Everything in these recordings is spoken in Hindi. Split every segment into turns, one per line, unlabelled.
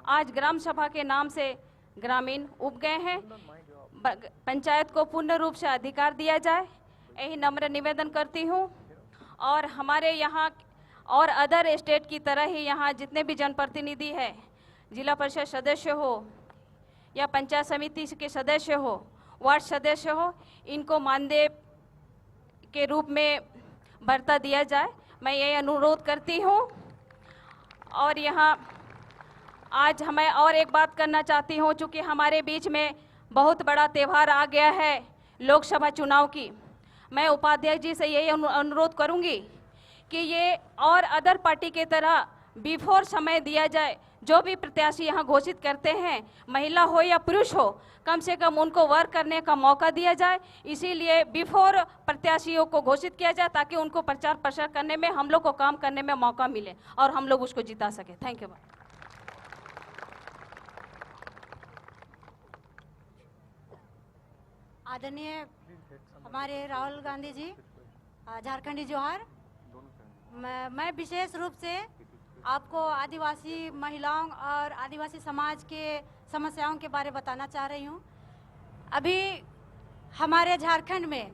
आज ग्राम सभा के नाम से ग्रामीण उब गए हैं। पंचायत को पूर्ण रूप से अधिकार दिया जाए, यही नम्र निवेदन करती हूँ। और हमारे यहाँ और अदर स्टेट की तरह ही यहाँ जितने भी जनप्रतिनिधि है, जिला परिषद सदस्य हो या पंचायत समिति के सदस्य हो, वार्ड सदस्य हो, इनको मानदेय के रूप में भत्ता दिया जाए, मैं ये अनुरोध करती हूँ। और यहाँ आज मैं और एक बात करना चाहती हूँ, चूँकि हमारे बीच में बहुत बड़ा त्यौहार आ गया है लोकसभा चुनाव की। मैं उपाध्यक्ष जी से यही अनुरोध करूँगी कि ये और अदर पार्टी के तरह बिफोर समय दिया जाए। जो भी प्रत्याशी यहाँ घोषित करते हैं, महिला हो या पुरुष हो, कम से कम उनको वर्क करने का मौका दिया जाए। इसीलिए बिफोर प्रत्याशियों को घोषित किया जाए ताकि उनको प्रचार प्रसार करने में, हम लोग को काम करने में मौका मिले और हम लोग उसको जिता सके। Thank you.
आदरणीय हमारे राहुल गांधी जी, झारखंडी जोहार। मैं विशेष रूप से आपको आदिवासी महिलाओं और आदिवासी समाज के समस्याओं के बारे में बताना चाह रही हूँ। अभी हमारे झारखंड में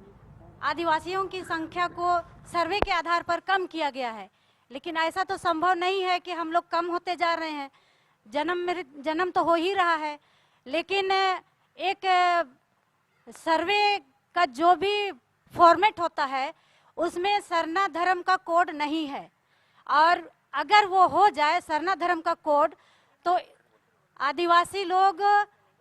आदिवासियों की संख्या को सर्वे के आधार पर कम किया गया है, लेकिन ऐसा तो संभव नहीं है कि हम लोग कम होते जा रहे हैं। जन्म तो हो ही रहा है, लेकिन एक सर्वे का जो भी फॉर्मेट होता है उसमें सरना धर्म का कोड नहीं है। और अगर वो हो जाए सरना धर्म का कोड, तो आदिवासी लोग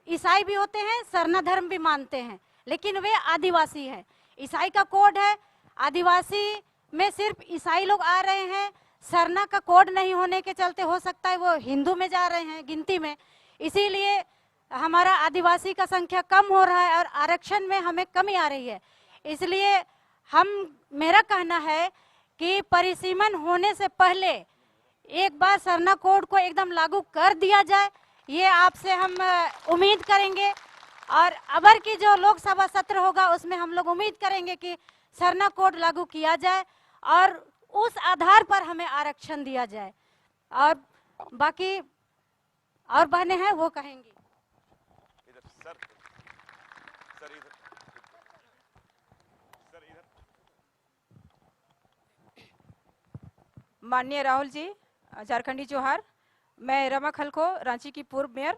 ईसाई भी होते हैं, सरना धर्म भी मानते हैं, लेकिन वे आदिवासी हैं। ईसाई का कोड है, आदिवासी में सिर्फ ईसाई लोग आ रहे हैं। सरना का कोड नहीं होने के चलते हो सकता है वो हिंदू में जा रहे हैं गिनती में, इसीलिए हमारा आदिवासी का संख्या कम हो रहा है और आरक्षण में हमें कमी आ रही है। इसलिए मेरा कहना है कि परिसीमन होने से पहले एक बार सरना कोड को एकदम लागू कर दिया जाए, ये आपसे हम उम्मीद करेंगे। और अबर की जो लोकसभा सत्र होगा उसमें हम लोग उम्मीद करेंगे कि सरना कोड लागू किया जाए और उस आधार पर हमें आरक्षण दिया जाए। और बाकी और बहनें हैं वो कहेंगी।
माननीय राहुल जी, झारखंडी जोहार। मैं रमा खलखो, रांची की पूर्व मेयर।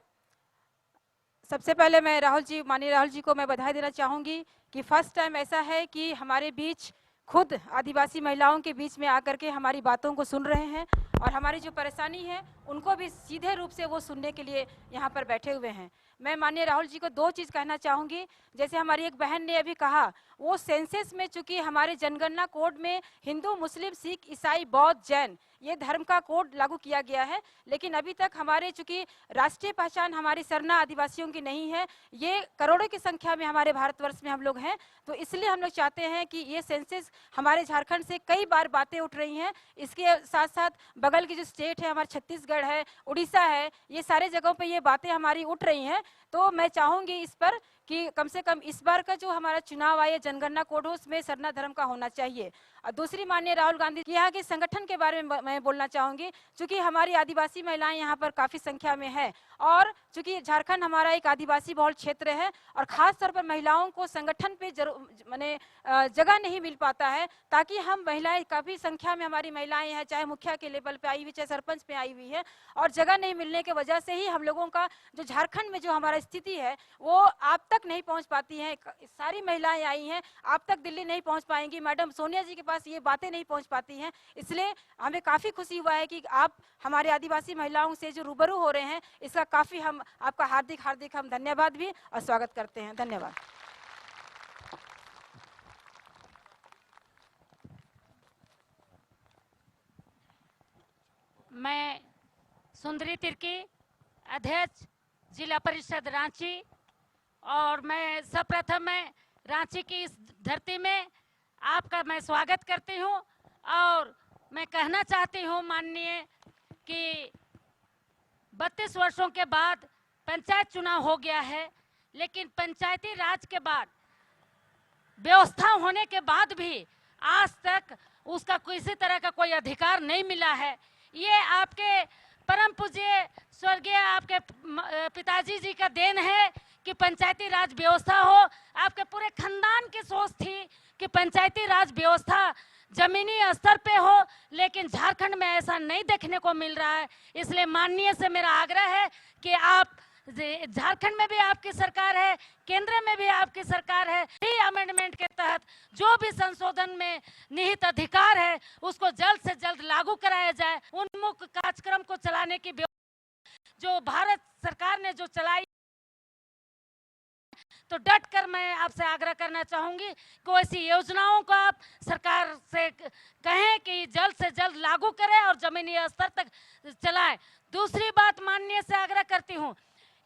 सबसे पहले मैं माननीय राहुल जी को मैं बधाई देना चाहूँगी कि फर्स्ट टाइम ऐसा है कि हमारे बीच खुद आदिवासी महिलाओं के बीच में आकर के हमारी बातों को सुन रहे हैं और हमारी जो परेशानी है उनको भी सीधे रूप से वो सुनने के लिए यहाँ पर बैठे हुए हैं। मैं माननीय राहुल जी को दो चीज़ कहना चाहूँगी। जैसे हमारी एक बहन ने अभी कहा, वो सेंसस में चूंकि हमारे जनगणना कोड में हिंदू, मुस्लिम, सिख, ईसाई, बौद्ध, जैन ये धर्म का कोड लागू किया गया है, लेकिन अभी तक हमारे चूंकि राष्ट्रीय पहचान हमारी सरना आदिवासियों की नहीं है, ये करोड़ों की संख्या में हमारे भारतवर्ष में हम लोग हैं, तो इसलिए हम लोग चाहते हैं कि ये सेंसस हमारे झारखंड से कई बार बातें उठ रही हैं। इसके साथ साथ बगल की जो स्टेट है हमारा छत्तीसगढ़ है, उड़ीसा है, ये सारे जगहों पे ये बातें हमारी उठ रही हैं। तो मैं चाहूँगी इस पर कि कम से कम इस बार का जो हमारा चुनाव आया जनगणना कोड हो उसमें सरना धर्म का होना चाहिए। और दूसरी, माननीय राहुल गांधी यहाँ के संगठन के बारे में मैं बोलना चाहूँगी। चूँकि हमारी आदिवासी महिलाएं यहाँ पर काफ़ी संख्या में है और चूँकि झारखंड हमारा एक आदिवासी बहुल क्षेत्र है और ख़ास तौर पर महिलाओं को संगठन पे माने जगह नहीं मिल पाता है, ताकि हम महिलाएं काफ़ी संख्या में हमारी महिलाएं हैं, चाहे मुखिया के लेवल पे आई हुई, चाहे सरपंच पे आई हुई है, और जगह नहीं मिलने की वजह से ही हम लोगों का जो झारखंड में जो हमारा स्थिति है वो आप तक नहीं पहुँच पाती है। सारी महिलाएं आई हैं, आप तक दिल्ली नहीं पहुँच पाएंगी, मैडम सोनिया जी के पास ये बातें नहीं पहुँच पाती हैं। इसलिए हमें काफ़ी खुशी हुआ है कि आप हमारे आदिवासी महिलाओं से जो रूबरू हो रहे हैं, इसका काफ़ी हम आपका हार्दिक हम धन्यवाद भी और स्वागत करते हैं। धन्यवाद।
मैं सुंदरी तिर्की, अध्यक्ष जिला परिषद रांची, और मैं सर्वप्रथम मैं रांची की इस धरती में आपका मैं स्वागत करती हूं और मैं कहना चाहती हूं माननीय कि 32 वर्षों के बाद पंचायत चुनाव हो गया है, लेकिन पंचायती राज के बाद व्यवस्था होने के बाद भी आज तक उसका किसी तरह का कोई अधिकार नहीं मिला है। ये आपके परम पूज्य स्वर्गीय आपके पिताजी जी का देन है कि पंचायती राज व्यवस्था हो। आपके पूरे खानदान की सोच थी कि पंचायती राज व्यवस्था जमीनी स्तर पे हो, लेकिन झारखंड में ऐसा नहीं देखने को मिल रहा है। इसलिए माननीय से मेरा आग्रह है कि आप, झारखंड में भी आपकी सरकार है, केंद्र में भी आपकी सरकार है, ही अमेंडमेंट के तहत जो भी संशोधन में निहित अधिकार है उसको जल्द से जल्द लागू कराया जाए। उन्मुख कार्यक्रम को चलाने की जो भारत सरकार ने जो चलाई, तो डट कर मैं आपसे आग्रह करना चाहूंगी कि ऐसी योजनाओं को आप सरकार से कहें कि जल्द से जल्द लागू करें और जमीनी स्तर तक चलाएं। दूसरी बात माननीय से आग्रह करती हूं,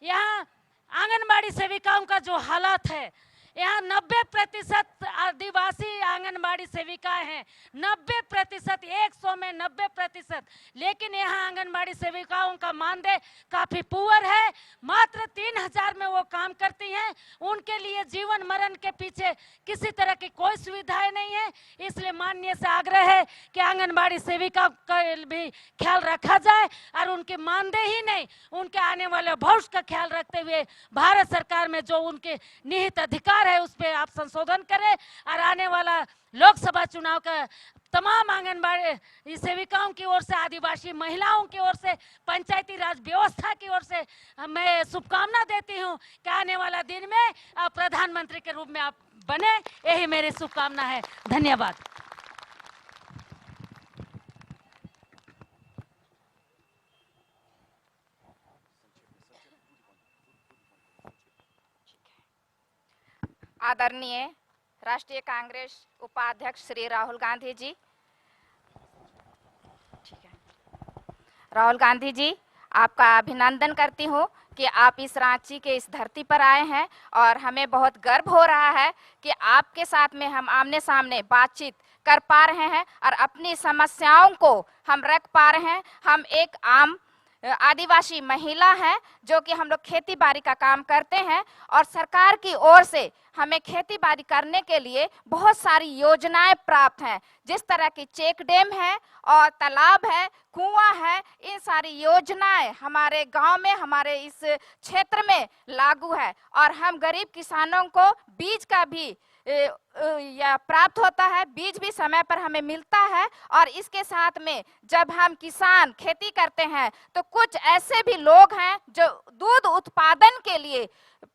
यहाँ आंगनबाड़ी सेविकाओं का जो हालात है, यहाँ 90% आदिवासी आंगनबाड़ी सेविकाएं हैं, 90%, 100 में 90%, लेकिन यहाँ आंगनबाड़ी सेविकाओं का मानदेय काफी पुअर है। मात्र 3000 में वो काम करती हैं। उनके लिए जीवन मरण के पीछे किसी तरह की कोई सुविधाएं नहीं है। इसलिए माननीय से आग्रह है कि आंगनबाड़ी सेविका का भी ख्याल रखा जाए और उनके मानदेय ही नहीं, उनके आने वाले भविष्य का ख्याल रखते हुए भारत सरकार में जो उनके निहित अधिकार है उस पे आप संशोधन करें और आने वाला लोकसभा चुनाव का तमाम आंगनबाड़ी सेविकाओं की ओर से, आदिवासी महिलाओं की ओर से, पंचायती राज व्यवस्था की ओर से मैं शुभकामना देती हूं कि आने वाला दिन में आप प्रधानमंत्री के रूप में आप बने। यही मेरी शुभकामना है। धन्यवाद।
आदरणीय राष्ट्रीय कांग्रेस उपाध्यक्ष श्री राहुल गांधी जी, ठीक है, राहुल गांधी जी, आपका अभिनंदन करती हूँ कि आप इस रांची के इस धरती पर आए हैं और हमें बहुत गर्व हो रहा है कि आपके साथ में हम आमने सामने बातचीत कर पा रहे हैं और अपनी समस्याओं को हम रख पा रहे हैं। हम एक आम आदिवासी महिला हैं जो कि हम लोग खेती बाड़ी का काम करते हैं और सरकार की ओर से हमें खेती बाड़ी करने के लिए बहुत सारी योजनाएं प्राप्त हैं। जिस तरह की चेक डैम है और तालाब है, कुआं है, इन सारी योजनाएं हमारे गांव में, हमारे इस क्षेत्र में लागू है और हम गरीब किसानों को बीज का भी या प्राप्त होता है, बीज भी समय पर हमें मिलता है। और इसके साथ में जब हम किसान खेती करते हैं तो कुछ ऐसे भी लोग हैं जो दूध उत्पादन के लिए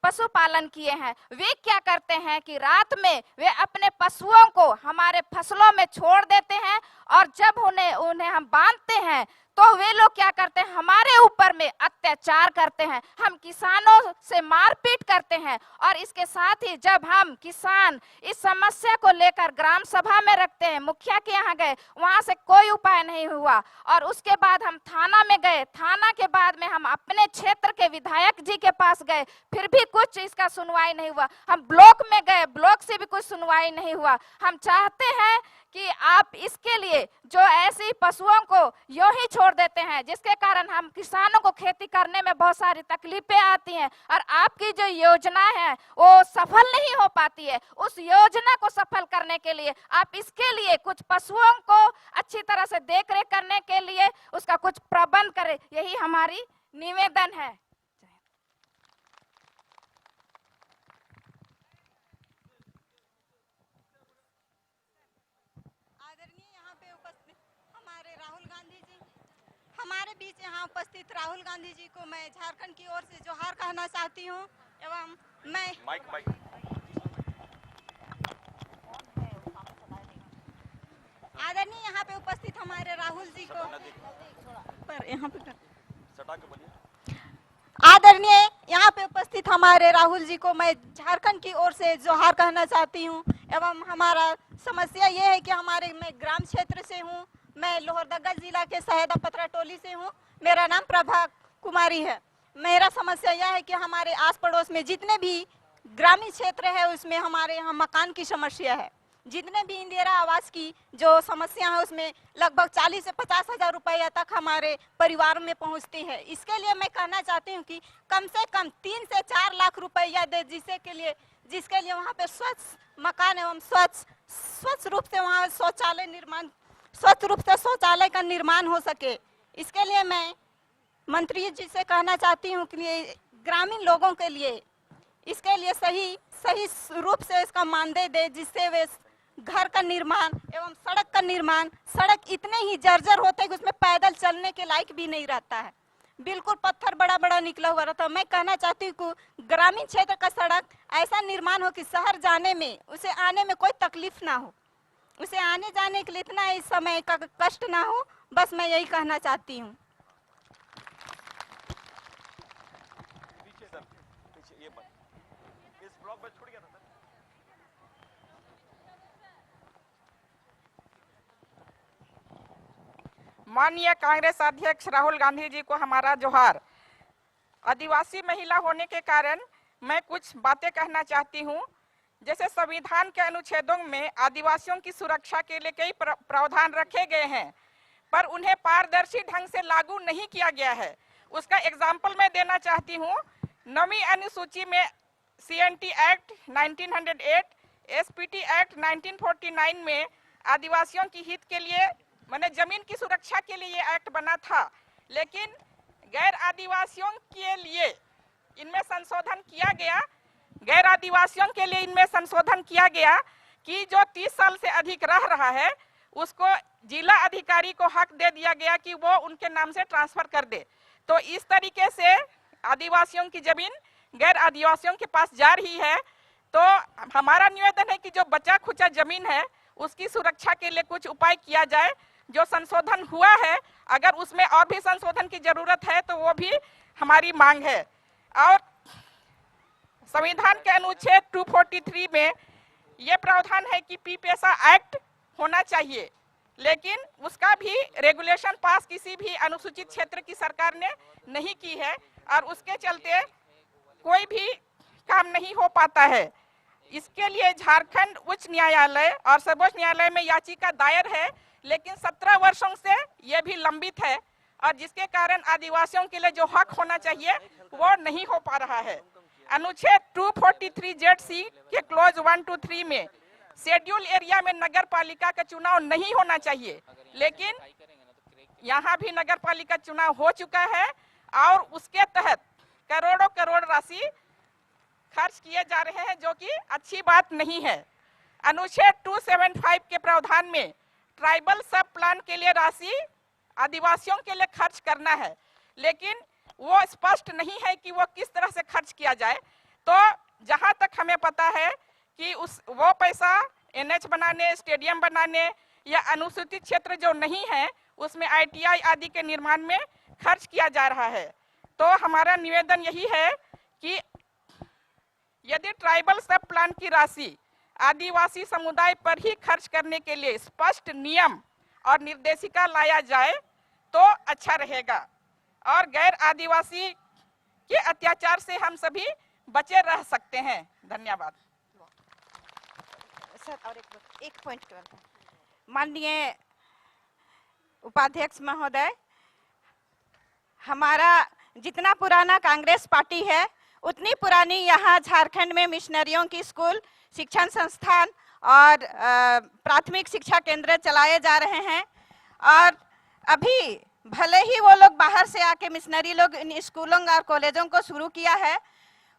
पशुपालन किए हैं। वे क्या करते हैं कि रात में वे अपने पशुओं को हमारे फसलों में छोड़ देते हैं और जब उन्हें हम बांधते हैं तो वे लोग क्या करते हैं, हमारे ऊपर में अत्याचार करते हैं, हम किसानों से मारपीट करते हैं। और इसके साथ ही जब हम किसान इस समस्या को लेकर ग्राम सभा में रखते हैं, मुखिया के यहाँ गए, वहां से कोई उपाय नहीं हुआ और उसके बाद हम थाना में गए, थाना के बाद में हम अपने क्षेत्र के विधायक जी के पास गए, फिर भी कुछ इसका सुनवाई नहीं हुआ। हम ब्लॉक में गए, ब्लॉक से भी कुछ सुनवाई नहीं हुआ। हम चाहते हैं कि आप इसके लिए जो ऐसी पशुओं को यूं ही छोड़ देते हैं जिसके कारण हम किसानों को खेती करने में बहुत सारी तकलीफें आती हैं और आपकी जो योजना है वो सफल नहीं हो पाती है, उस योजना को सफल करने के लिए आप इसके लिए कुछ पशुओं को अच्छी तरह से देखरेख करने के लिए उसका कुछ प्रबंध करें, यही हमारी निवेदन है।
हमारे बीच यहाँ उपस्थित राहुल गांधी जी को मैं झारखंड की ओर से जोहार कहना चाहती हूँ एवं मैं आदरणीय यहाँ पे उपस्थित हमारे राहुल जी को आदरणीय यहाँ पे उपस्थित हमारे राहुल जी को मैं झारखंड की ओर से जोहार कहना चाहती हूँ एवं हमारा समस्या ये है कि मैं ग्राम क्षेत्र से हूँ, मैं लोहरदगा जिला के सहेदा पतरा टोली से हूँ। मेरा नाम प्रभा कुमारी है। मेरा समस्या यह है कि हमारे आस पड़ोस में जितने भी ग्रामीण क्षेत्र है उसमें हमारे यहाँ मकान की समस्या है। जितने भी इंदिरा आवास की जो समस्या है उसमें लगभग 40 से 50 हजार रुपया तक हमारे परिवार में पहुँचती है। इसके लिए मैं कहना चाहती हूँ कि कम से कम 3 से 4 लाख रुपया दे जिसके लिए वहाँ पे स्वच्छ मकान एवं स्वच्छ रूप से वहाँ स्वच्छ रूप से शौचालय का निर्माण हो सके। इसके लिए मैं
मंत्री जी से कहना चाहती हूँ कि ये ग्रामीण लोगों के लिए इसके लिए सही रूप से इसका मानदेय दे, जिससे वे घर का निर्माण एवं सड़क का निर्माण, सड़क इतने ही जर्जर होते हैं कि उसमें पैदल चलने के लायक भी नहीं रहता है, बिल्कुल पत्थर बड़ा बड़ा निकला हुआ रहता है। मैं कहना चाहती हूँ कि ग्रामीण क्षेत्र का सड़क ऐसा निर्माण हो कि शहर जाने में, उसे आने में कोई तकलीफ ना हो, उसे आने जाने के लिए इतना इस समय का कष्ट ना हो। बस मैं यही कहना चाहती हूँ।
माननीय कांग्रेस अध्यक्ष राहुल गांधी जी को हमारा जोहार। आदिवासी महिला होने के कारण मैं कुछ बातें कहना चाहती हूँ। जैसे संविधान के अनुच्छेदों में आदिवासियों की सुरक्षा के लिए कई प्रावधान रखे गए हैं, पर उन्हें पारदर्शी ढंग से लागू नहीं किया गया है। उसका एग्जाम्पल मैं देना चाहती हूँ। 9वीं अनुसूची में CNT एक्ट 1908, SPT एक्ट 1949 में आदिवासियों की हित के लिए, माने जमीन की सुरक्षा के लिए ये एक्ट बना था, लेकिन गैर आदिवासियों के लिए इनमें संशोधन किया गया। गैर आदिवासियों के लिए इनमें संशोधन किया गया कि जो 30 साल से अधिक रह रहा है उसको जिला अधिकारी को हक दे दिया गया कि वो उनके नाम से ट्रांसफर कर दे। तो इस तरीके से आदिवासियों की जमीन गैर आदिवासियों के पास जा रही है। तो हमारा निवेदन है कि जो बचा खुचा जमीन है उसकी सुरक्षा के लिए कुछ उपाय किया जाए। जो संशोधन हुआ है, अगर उसमें और भी संशोधन की जरूरत है तो वो भी हमारी मांग है। और संविधान के अनुच्छेद 243 में ये प्रावधान है कि पीपेसा एक्ट होना चाहिए, लेकिन उसका भी रेगुलेशन पास किसी भी अनुसूचित क्षेत्र की सरकार ने नहीं की है और उसके चलते कोई भी काम नहीं हो पाता है। इसके लिए झारखंड उच्च न्यायालय और सर्वोच्च न्यायालय में याचिका दायर है, लेकिन 17 वर्षों से यह भी लंबित है और जिसके कारण आदिवासियों के लिए जो हक होना चाहिए वो नहीं हो पा रहा है। अनुच्छेद 243(z)(c) के क्लॉज 1 to 3 में शेड्यूल एरिया में नगर पालिका का चुनाव नहीं होना चाहिए, लेकिन यहाँ भी नगर पालिका चुनाव हो चुका है और उसके तहत करोड़ों करोड़ राशि खर्च किए जा रहे हैं, जो कि अच्छी बात नहीं है। अनुच्छेद 275 के प्रावधान में ट्राइबल सब प्लान के लिए राशि आदिवासियों के लिए खर्च करना है, लेकिन वो स्पष्ट नहीं है कि वो किस तरह से खर्च किया जाए। तो जहां तक हमें पता है कि वो पैसा NH बनाने, स्टेडियम बनाने या अनुसूचित क्षेत्र जो नहीं है उसमें ITI आदि के निर्माण में खर्च किया जा रहा है। तो हमारा निवेदन यही है कि यदि ट्राइबल सब प्लान की राशि आदिवासी समुदाय पर ही खर्च करने के लिए स्पष्ट नियम और निर्देशिका लाया जाए तो अच्छा रहेगा और गैर आदिवासी के अत्याचार से हम सभी बचे रह सकते हैं। धन्यवाद।
सर और एक पॉइंट माननीय उपाध्यक्ष महोदय, हमारा जितना पुराना कांग्रेस पार्टी है उतनी पुरानी यहाँ झारखंड में मिशनरियों की स्कूल, शिक्षण संस्थान और प्राथमिक शिक्षा केंद्र चलाए जा रहे हैं। और अभी भले ही वो लोग बाहर से आके मिशनरी लोग इन स्कूलों और कॉलेजों को शुरू किया है,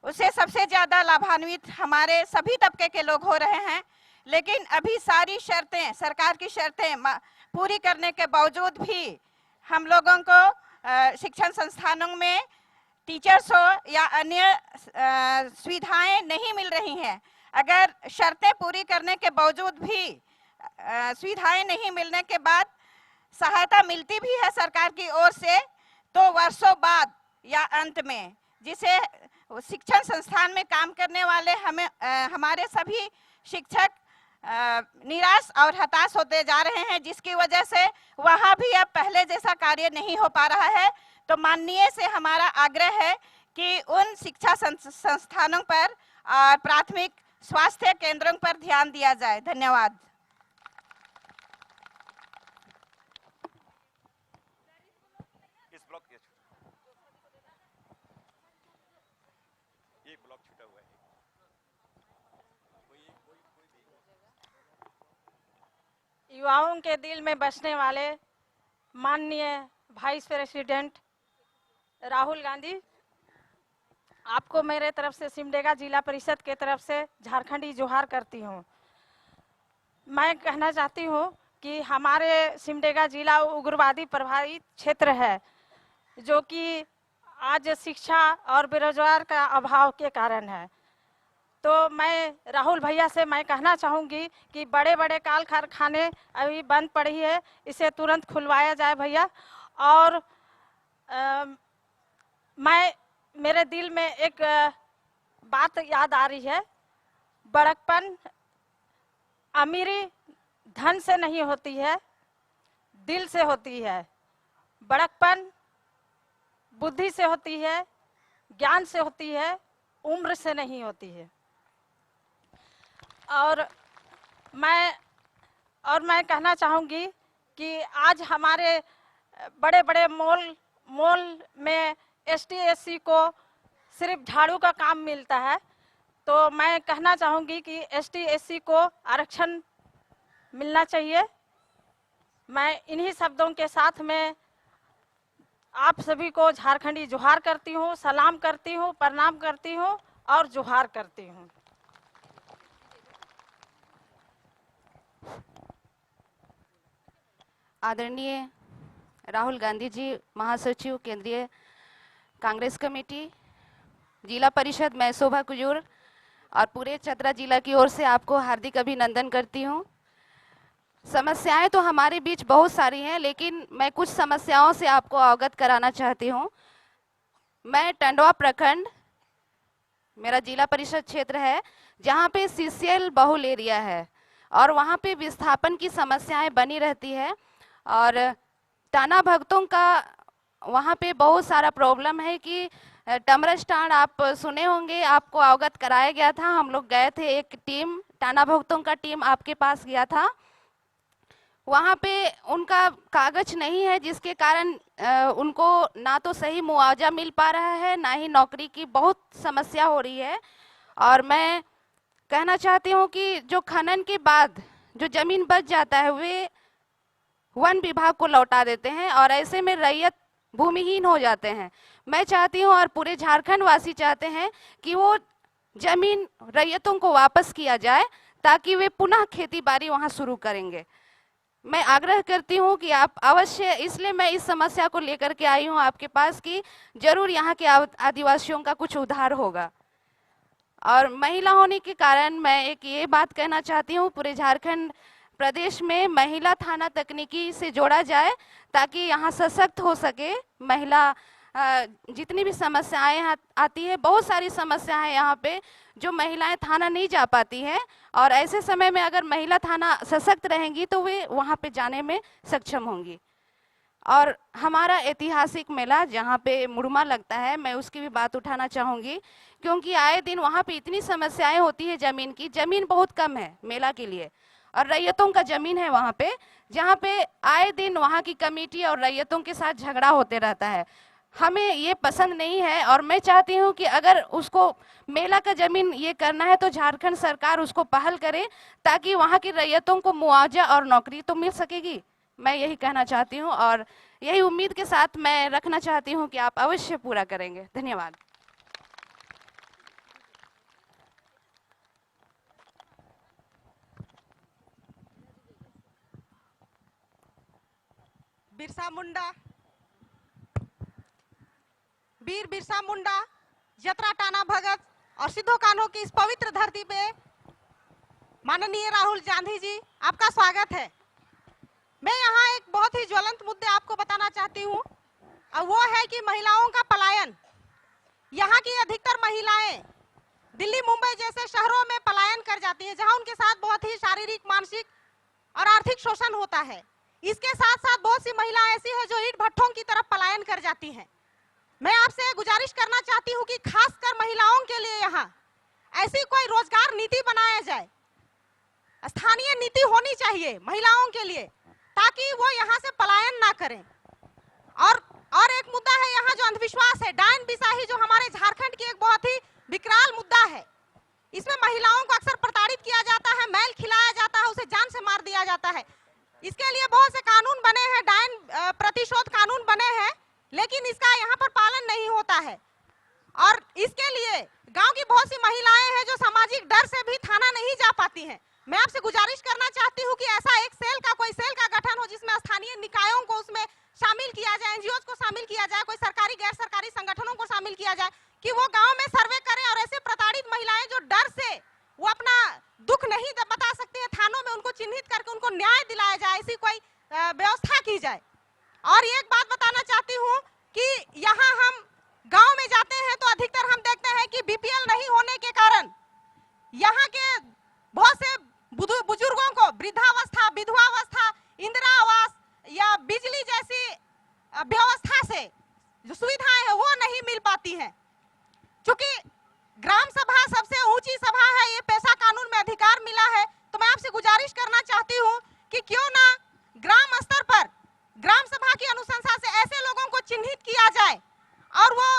उससे सबसे ज़्यादा लाभान्वित हमारे सभी तबके के लोग हो रहे हैं, लेकिन अभी सारी शर्तें, सरकार की शर्तें पूरी करने के बावजूद भी हम लोगों को शिक्षण संस्थानों में टीचर्स हो या अन्य सुविधाएं नहीं मिल रही हैं। अगर शर्तें पूरी करने के बावजूद भी सुविधाएं नहीं मिलने के बाद सहायता मिलती भी है सरकार की ओर से, तो वर्षों बाद या अंत में जिसे शिक्षण संस्थान में काम करने वाले हमारे सभी शिक्षक निराश और हताश होते जा रहे हैं, जिसकी वजह से वहाँ भी अब पहले जैसा कार्य नहीं हो पा रहा है। तो माननीय से हमारा आग्रह है कि उन शिक्षा संस्थानों पर और प्राथमिक स्वास्थ्य केंद्रों पर ध्यान दिया जाए। धन्यवाद।
युवाओं के दिल में बसने वाले माननीय वाइस प्रेसिडेंट राहुल गांधी, आपको मेरे तरफ से सिमडेगा जिला परिषद के तरफ से झारखंडी जोहार करती हूँ। मैं कहना चाहती हूँ कि हमारे सिमडेगा जिला उग्रवादी प्रभावित क्षेत्र है, जो कि आज शिक्षा और बेरोजगार का अभाव के कारण है। तो मैं राहुल भैया से मैं कहना चाहूँगी कि बड़े बड़े काल कारखाने अभी बंद पड़ी है, इसे तुरंत खुलवाया जाए भैया। और मेरे दिल में एक बात याद आ रही है, बड़कपन अमीरी धन से नहीं होती है, दिल से होती है। बड़कपन बुद्धि से होती है, ज्ञान से होती है, उम्र से नहीं होती है। और मैं कहना चाहूँगी कि आज हमारे बड़े बड़े मॉल में एसटी एससी को सिर्फ झाड़ू का काम मिलता है। तो मैं कहना चाहूँगी कि एसटी एससी को आरक्षण मिलना चाहिए। मैं इन्हीं शब्दों के साथ में आप सभी को झारखंडी जोहार करती हूँ, सलाम करती हूँ, प्रणाम करती हूँ और जोहार करती हूँ।
आदरणीय राहुल गांधी जी, महासचिव केंद्रीय कांग्रेस कमेटी, जिला परिषद, मैं शोभा कुजूर और पूरे चतरा जिला की ओर से आपको हार्दिक अभिनंदन करती हूँ। समस्याएं तो हमारे बीच बहुत सारी हैं, लेकिन मैं कुछ समस्याओं से आपको अवगत कराना चाहती हूँ। मैं टंडवा प्रखंड, मेरा जिला परिषद क्षेत्र है, जहाँ पे सीसीएल बहुल एरिया है और वहाँ पे विस्थापन की समस्याएं बनी रहती है और टाना भगतों का वहाँ पे बहुत सारा प्रॉब्लम है कि टमरा स्टैंड आप सुने होंगे, आपको अवगत कराया गया था। हम लोग गए थे, एक टीम, टाना भगतों का टीम आपके पास गया था। वहाँ पे उनका कागज नहीं है, जिसके कारण उनको ना तो सही मुआवजा मिल पा रहा है, ना ही नौकरी की बहुत समस्या हो रही है। और मैं कहना चाहती हूँ कि जो खनन के बाद जो जमीन बच जाता है वे वन विभाग को लौटा देते हैं और ऐसे में रैयत भूमिहीन हो जाते हैं। मैं चाहती हूँ और पूरे झारखंड वासी चाहते हैं कि वो जमीन रैयतों को वापस किया जाए ताकि वे पुनः खेती बाड़ी वहाँ शुरू करेंगे। मैं आग्रह करती हूँ कि आप अवश्य, इसलिए मैं इस समस्या को लेकर के आई हूँ आपके पास कि जरूर यहाँ के आदिवासियों का कुछ उद्धार होगा। और महिला होने के कारण मैं एक ये बात कहना चाहती हूँ, पूरे झारखंड प्रदेश में महिला थाना तकनीकी से जोड़ा जाए ताकि यहाँ सशक्त हो सके महिला। जितनी भी समस्याएं आती है, बहुत सारी समस्याएं यहाँ पे जो महिलाएं थाना नहीं जा पाती हैं और ऐसे समय में अगर महिला थाना सशक्त रहेंगी तो वे वहाँ पे जाने में सक्षम होंगी। और हमारा ऐतिहासिक मेला जहाँ पे मुड़मा लगता है, मैं उसकी भी बात उठाना चाहूँगी, क्योंकि आए दिन वहाँ पे इतनी समस्याएं होती है जमीन की। जमीन बहुत कम है मेला के लिए और रैयतों का जमीन है वहाँ पे, जहाँ पे आए दिन वहाँ की कमेटी और रैयतों के साथ झगड़ा होते रहता है। हमें ये पसंद नहीं है और मैं चाहती हूँ कि अगर उसको मेला का जमीन ये करना है तो झारखंड सरकार उसको पहल करे ताकि वहाँ की रैयतों को मुआवजा और नौकरी तो मिल सकेगी। मैं यही कहना चाहती हूँ और यही उम्मीद के साथ मैं रखना चाहती हूँ कि आप अवश्य पूरा करेंगे। धन्यवाद।
वीर बिरसा मुंडा, जतरा टाना भगत और सिद्धो कान्हो की इस पवित्र धरती पे माननीय राहुल गांधी जी, आपका स्वागत है। मैं यहाँ एक बहुत ही ज्वलंत मुद्दे आपको बताना चाहती हूँ और वो है कि महिलाओं का पलायन। यहाँ की अधिकतर महिलाएं दिल्ली, मुंबई जैसे शहरों में पलायन कर जाती है, जहाँ उनके साथ बहुत ही शारीरिक, मानसिक और आर्थिक शोषण होता है। इसके साथ साथ बहुत सी महिलाएं ऐसी हैं जो ईंट भट्ठों की तरफ पलायन कर जाती हैं। मैं आपसे गुजारिश करना चाहती हूं कि खासकर महिलाओं के लिए यहाँ ऐसी कोई रोजगार नीति बनाया जाए, स्थानीय नीति होनी चाहिए महिलाओं के लिए, ताकि वो यहाँ से पलायन ना करें। और एक मुद्दा है यहाँ जो अंधविश्वास है, डायन बिसाही, जो हमारे झारखंड की एक बहुत ही विकराल मुद्दा है। इसमें महिलाओं को अक्सर प्रताड़ित किया जाता है, मैल खिलाया जाता है, उसे जान से मार दिया जाता है। इसके लिए बहुत से कानून बने हैं, डायन प्रतिशोध कानून बने हैं, लेकिन इसका यहाँ पर पालन नहीं होता है। और इसके लिए गांव की बहुत सी महिलाएं हैं जो सामाजिक डर से भी थाना नहीं जा पाती हैं। मैं आपसे गुजारिश करना चाहती हूँ कि ऐसा एक कोई सेल का गठन हो जिसमें स्थानीय निकायों को उसमें शामिल किया जाए, एनजीओ को शामिल किया जाए, कोई सरकारी गैर सरकारी संगठनों को शामिल किया जाए कि वो गांव में सर्वे करें और ऐसे प्रताड़ित महिलाएं जो डर से वो अपना दुख नहीं बता सकती हैं, थानों में उनको चिन्हित करके उनको न्याय दिलाया जाए, ऐसी कोई व्यवस्था की जाए। और एक बात बताना चाहती हूँ कि यहाँ हम गांव में जाते हैं तो अधिकतर हम देखते हैं कि बीपीएल नहीं होने के कारण यहाँ के बहुत से बुजुर्गों को वृद्धावस्था, विधवावस्था, इंदिरा आवास या बिजली जैसी व्यवस्था से जो सुविधाएं हैं वो नहीं मिल पाती हैं। क्योंकि ग्राम सभा सबसे ऊंची सभा है, ये पेशा कानून में अधिकार मिला है, तो मैं आपसे गुजारिश करना चाहती हूँ कि क्यों ना ग्राम स्तर पर ग्राम सभा की अनुशंसा से ऐसे लोगों को चिन्हित किया जाए और वो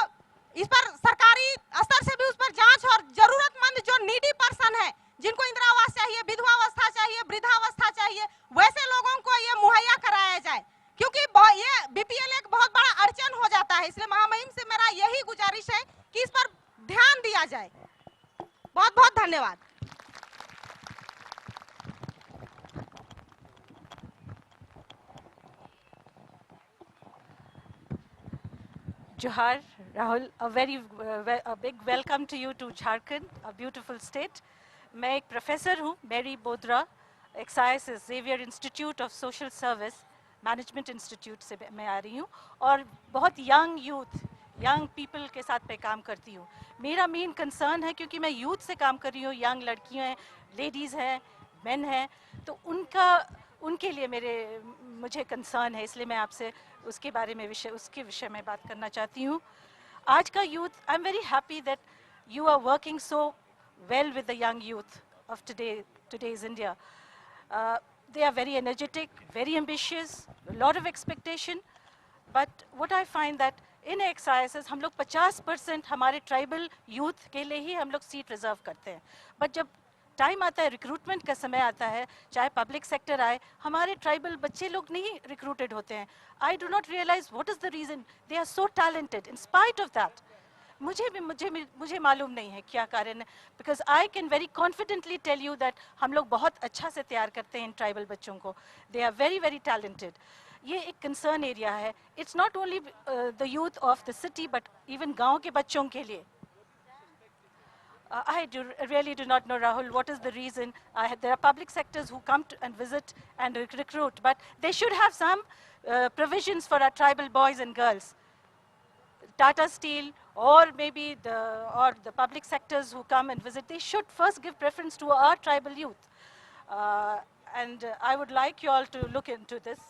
इस पर सरकारी स्तर से भी उस पर जांच और जरूरतमंद जो नीडी पर्सन है, जिनको इंदिरा आवास चाहिए, विधवावस्था चाहिए, वृद्धावस्था चाहिए, वैसे लोगों को ये मुहैया कराया जाए। क्योंकि ये बीपीएल एक बहुत बड़ा अड़चन हो जाता है। इसलिए महामहिम से मेरा यही गुजारिश है कि इस पर ध्यान दिया जाए। बहुत बहुत धन्यवाद।
Johar, Rahul, a big welcome to you to Jharkhand, a beautiful state. मैं एक प्रोफेसर हूँ, मैरी बोद्रा, एक्साइस Xavier institute of social service management institute से मैं आ रही हूँ और बहुत यंग पीपल के साथ मैं काम करती हूँ। मेरा मेन कंसर्न है क्योंकि मैं यूथ से काम कर रही हूँ, यंग लड़कियाँ हैं, लेडीज़ हैं, मेन हैं, तो उनके लिए मुझे कंसर्न है, इसलिए मैं आपसे उसके विषय में बात करना चाहती हूँ। आज का youth, I am very happy that you are working so well with the young youth of today's India. They are very energetic, very ambitious, a lot of expectation. But what I find that in XISs हम लोग 50% हमारे ट्राइबल यूथ के लिए ही हम लोग सीट रिजर्व करते हैं। बट जब टाइम आता है, रिक्रूटमेंट का समय आता है, चाहे पब्लिक सेक्टर आए, हमारे ट्राइबल बच्चे लोग नहीं रिक्रूटेड होते हैं। I do not realise what is the reason, they are so talented in spite of that. मुझे मालूम नहीं है क्या कारण है, because I can very confidently tell you that हम लोग बहुत अच्छा से तैयार करते हैं इन ट्राइबल बच्चों को। They are very very talented. ये एक कंसर्न एरिया है। It's not only the youth of the city but even गांव के बच्चों के लिए। I really do not know, Rahul, what is the reason. There are public sectors who come and visit and recruit, but they should have some provisions for our tribal boys and girls. Tata Steel or maybe the public sectors who come and visit, they should first give preference to our tribal youth. And I would like you all to look into this.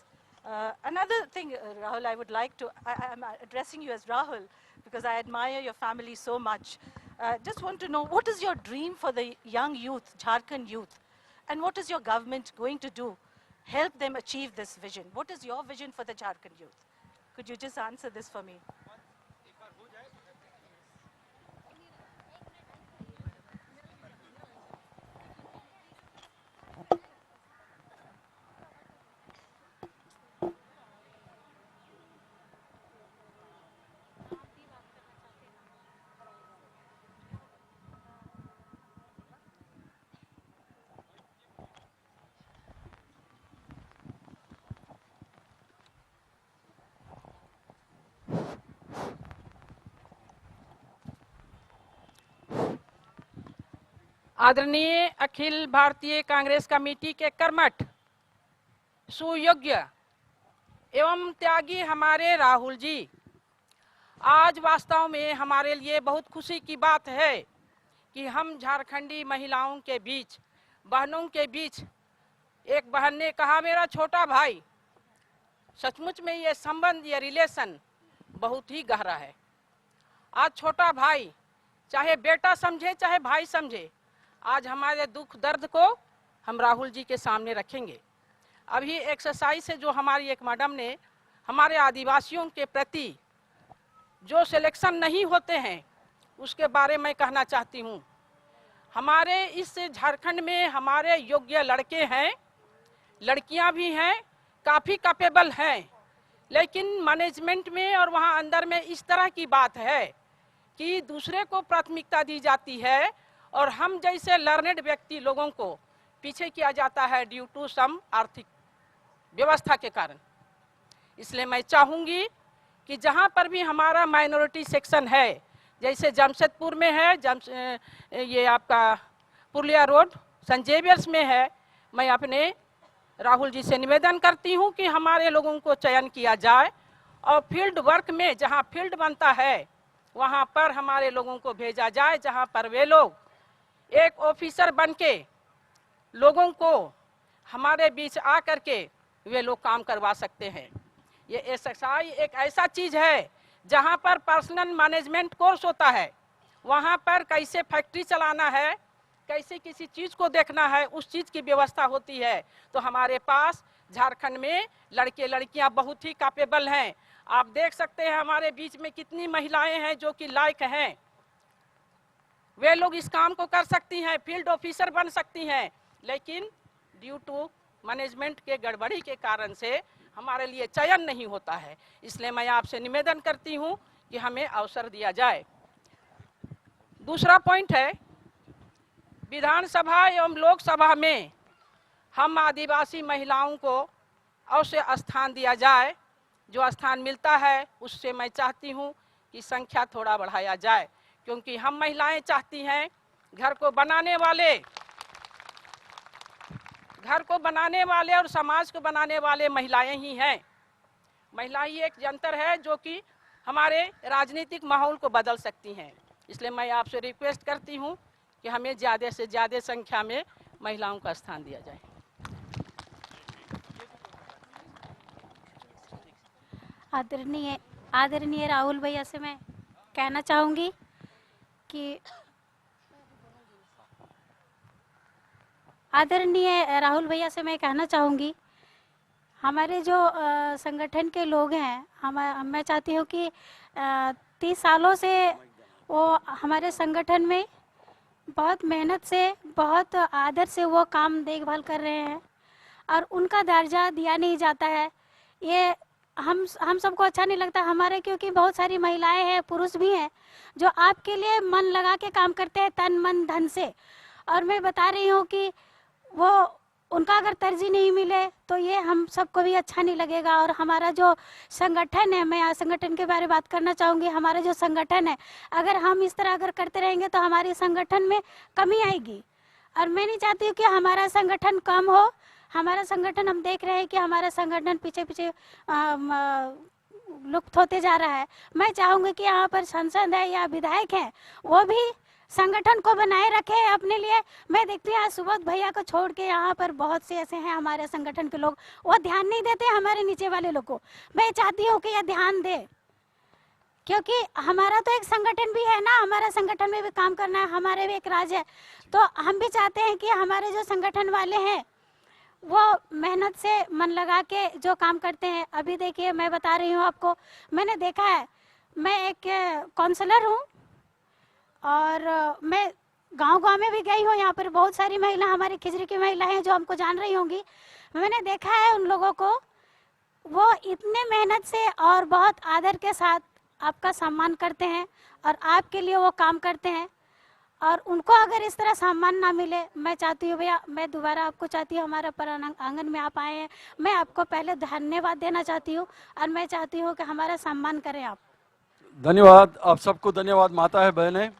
Another thing, Rahul, I would like to, I'm addressing you as Rahul because I admire your family so much. Just want to know, what is your dream for the young youth, Jharkhand youth? And what is your government going to do? Help them achieve this vision. What is your vision for the Jharkhand youth? Could you just answer this for me?
आदरणीय अखिल भारतीय कांग्रेस कमेटी के कर्मठ, सुयोग्य एवं त्यागी हमारे राहुल जी, आज वास्तव में हमारे लिए बहुत खुशी की बात है कि हम झारखंडी महिलाओं के बीच, बहनों के बीच, एक बहन ने कहा मेरा छोटा भाई, सचमुच में ये संबंध, ये रिलेशन बहुत ही गहरा है। आज छोटा भाई चाहे बेटा समझे चाहे भाई समझे, आज हमारे दुख दर्द को हम राहुल जी के सामने रखेंगे। अभी एक्सरसाइज से जो हमारी एक मैडम ने हमारे आदिवासियों के प्रति जो सिलेक्शन नहीं होते हैं उसके बारे में कहना चाहती हूँ। हमारे इस झारखंड में हमारे योग्य लड़के हैं, लड़कियां भी हैं, काफ़ी कैपेबल हैं, लेकिन मैनेजमेंट में और वहाँ अंदर में इस तरह की बात है कि दूसरे को प्राथमिकता दी जाती है और हम जैसे लर्नेड व्यक्ति लोगों को पीछे किया जाता है ड्यू टू सम आर्थिक व्यवस्था के कारण। इसलिए मैं चाहूँगी कि जहाँ पर भी हमारा माइनॉरिटी सेक्शन है, जैसे जमशेदपुर में है, ये आपका पुरलिया रोड सेंट जेवियर्स में है, मैं अपने राहुल जी से निवेदन करती हूँ कि हमारे लोगों को चयन किया जाए और फील्ड वर्क में जहाँ फील्ड बनता है वहाँ पर हमारे लोगों को भेजा जाए, जहाँ पर वे लोग एक ऑफिसर बन के लोगों को हमारे बीच आ करके वे लोग काम करवा सकते हैं। ये एसएसआई एक ऐसा चीज़ है जहाँ पर पर्सनल मैनेजमेंट कोर्स होता है, वहाँ पर कैसे फैक्ट्री चलाना है, कैसे किसी चीज़ को देखना है, उस चीज़ की व्यवस्था होती है। तो हमारे पास झारखंड में लड़के लड़कियां बहुत ही कैपेबल हैं। आप देख सकते हैं हमारे बीच में कितनी महिलाएं हैं जो कि लायक हैं, वे लोग इस काम को कर सकती हैं, फील्ड ऑफिसर बन सकती हैं, लेकिन ड्यू टू मैनेजमेंट के गड़बड़ी के कारण से हमारे लिए चयन नहीं होता है। इसलिए मैं आपसे निवेदन करती हूं कि हमें अवसर दिया जाए। दूसरा पॉइंट है, विधानसभा एवं लोकसभा में हम आदिवासी महिलाओं को अवश्य स्थान दिया जाए। जो स्थान मिलता है उससे मैं चाहती हूं कि संख्या थोड़ा बढ़ाया जाए, क्योंकि हम महिलाएं चाहती हैं घर को बनाने वाले और समाज को बनाने वाले महिलाएं ही हैं। महिला ही एक यंत्र है जो कि हमारे राजनीतिक माहौल को बदल सकती हैं। इसलिए मैं आपसे रिक्वेस्ट करती हूं कि हमें ज़्यादा से ज़्यादा संख्या में महिलाओं का स्थान दिया जाए।
आदरणीय राहुल भैया से मैं कहना चाहूँगी कि हमारे जो संगठन के लोग हैं, मैं चाहती हूँ कि 30 सालों से वो हमारे संगठन में बहुत मेहनत से, बहुत आदर से वो काम देखभाल कर रहे हैं और उनका दर्जा दिया नहीं जाता है। ये हम सबको अच्छा नहीं लगता हमारे, क्योंकि बहुत सारी महिलाएं हैं, पुरुष भी हैं जो आपके लिए मन लगा के काम करते हैं तन मन धन से, और मैं बता रही हूँ कि वो उनका अगर तरजीह नहीं मिले तो ये हम सबको भी अच्छा नहीं लगेगा। और हमारा जो संगठन है, मैं संगठन के बारे में बात करना चाहूँगी। हमारा जो संगठन है, अगर हम इस तरह अगर करते रहेंगे तो हमारे संगठन में कमी आएगी, और मैं नहीं चाहती हूँ कि हमारा संगठन कम हो। हमारा संगठन, हम देख रहे हैं कि हमारा संगठन पीछे पीछे लुप्त होते जा रहा है। मैं चाहूँगी कि यहाँ पर सांसद है या विधायक हैं, वो भी संगठन को बनाए रखे अपने लिए। मैं देखती हूँ सुबोध भैया को छोड़ के यहाँ पर बहुत से ऐसे हैं हमारे संगठन के लोग, वो ध्यान नहीं देते हमारे नीचे वाले लोग को। मैं चाहती हूँ कि ये ध्यान दे, क्योंकि हमारा तो एक संगठन भी है ना, हमारा संगठन में भी काम करना है, हमारे भी एक राज है। तो हम भी चाहते हैं कि हमारे जो संगठन वाले हैं वो मेहनत से मन लगा के जो काम करते हैं। अभी देखिए, मैं बता रही हूँ आपको, मैंने देखा है, मैं एक काउंसलर हूँ और मैं गांव-गांव में भी गई हूँ। यहाँ पर बहुत सारी महिला, हमारी खिजरी की महिला हैं जो हमको जान रही होंगी। मैंने देखा है उन लोगों को, वो इतने मेहनत से और बहुत आदर के साथ आपका सम्मान करते हैं और आपके लिए वो काम करते हैं। और उनको अगर इस तरह सम्मान ना मिले, मैं चाहती हूँ भैया, मैं दोबारा आपको चाहती हूँ, हमारा आंगन में आप आए हैं, मैं आपको पहले धन्यवाद देना चाहती हूँ और मैं चाहती हूँ कि हमारा सम्मान करें आप।
धन्यवाद, आप सबको धन्यवाद माता है बहनें।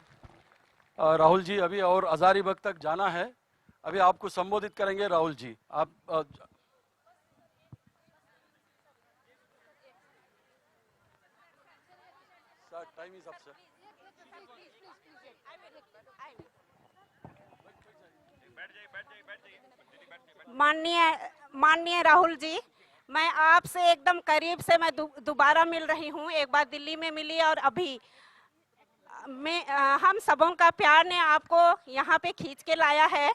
राहुल जी अभी और हजारीबाग तक जाना है, अभी आपको संबोधित करेंगे राहुल जी। आप टाइम इज अप सर।
माननीय राहुल जी, मैं आपसे एकदम करीब से मैं दोबारा मिल रही हूँ। एक बार दिल्ली में मिली और अभी हम सबों का प्यार ने आपको यहाँ पे खींच के लाया है।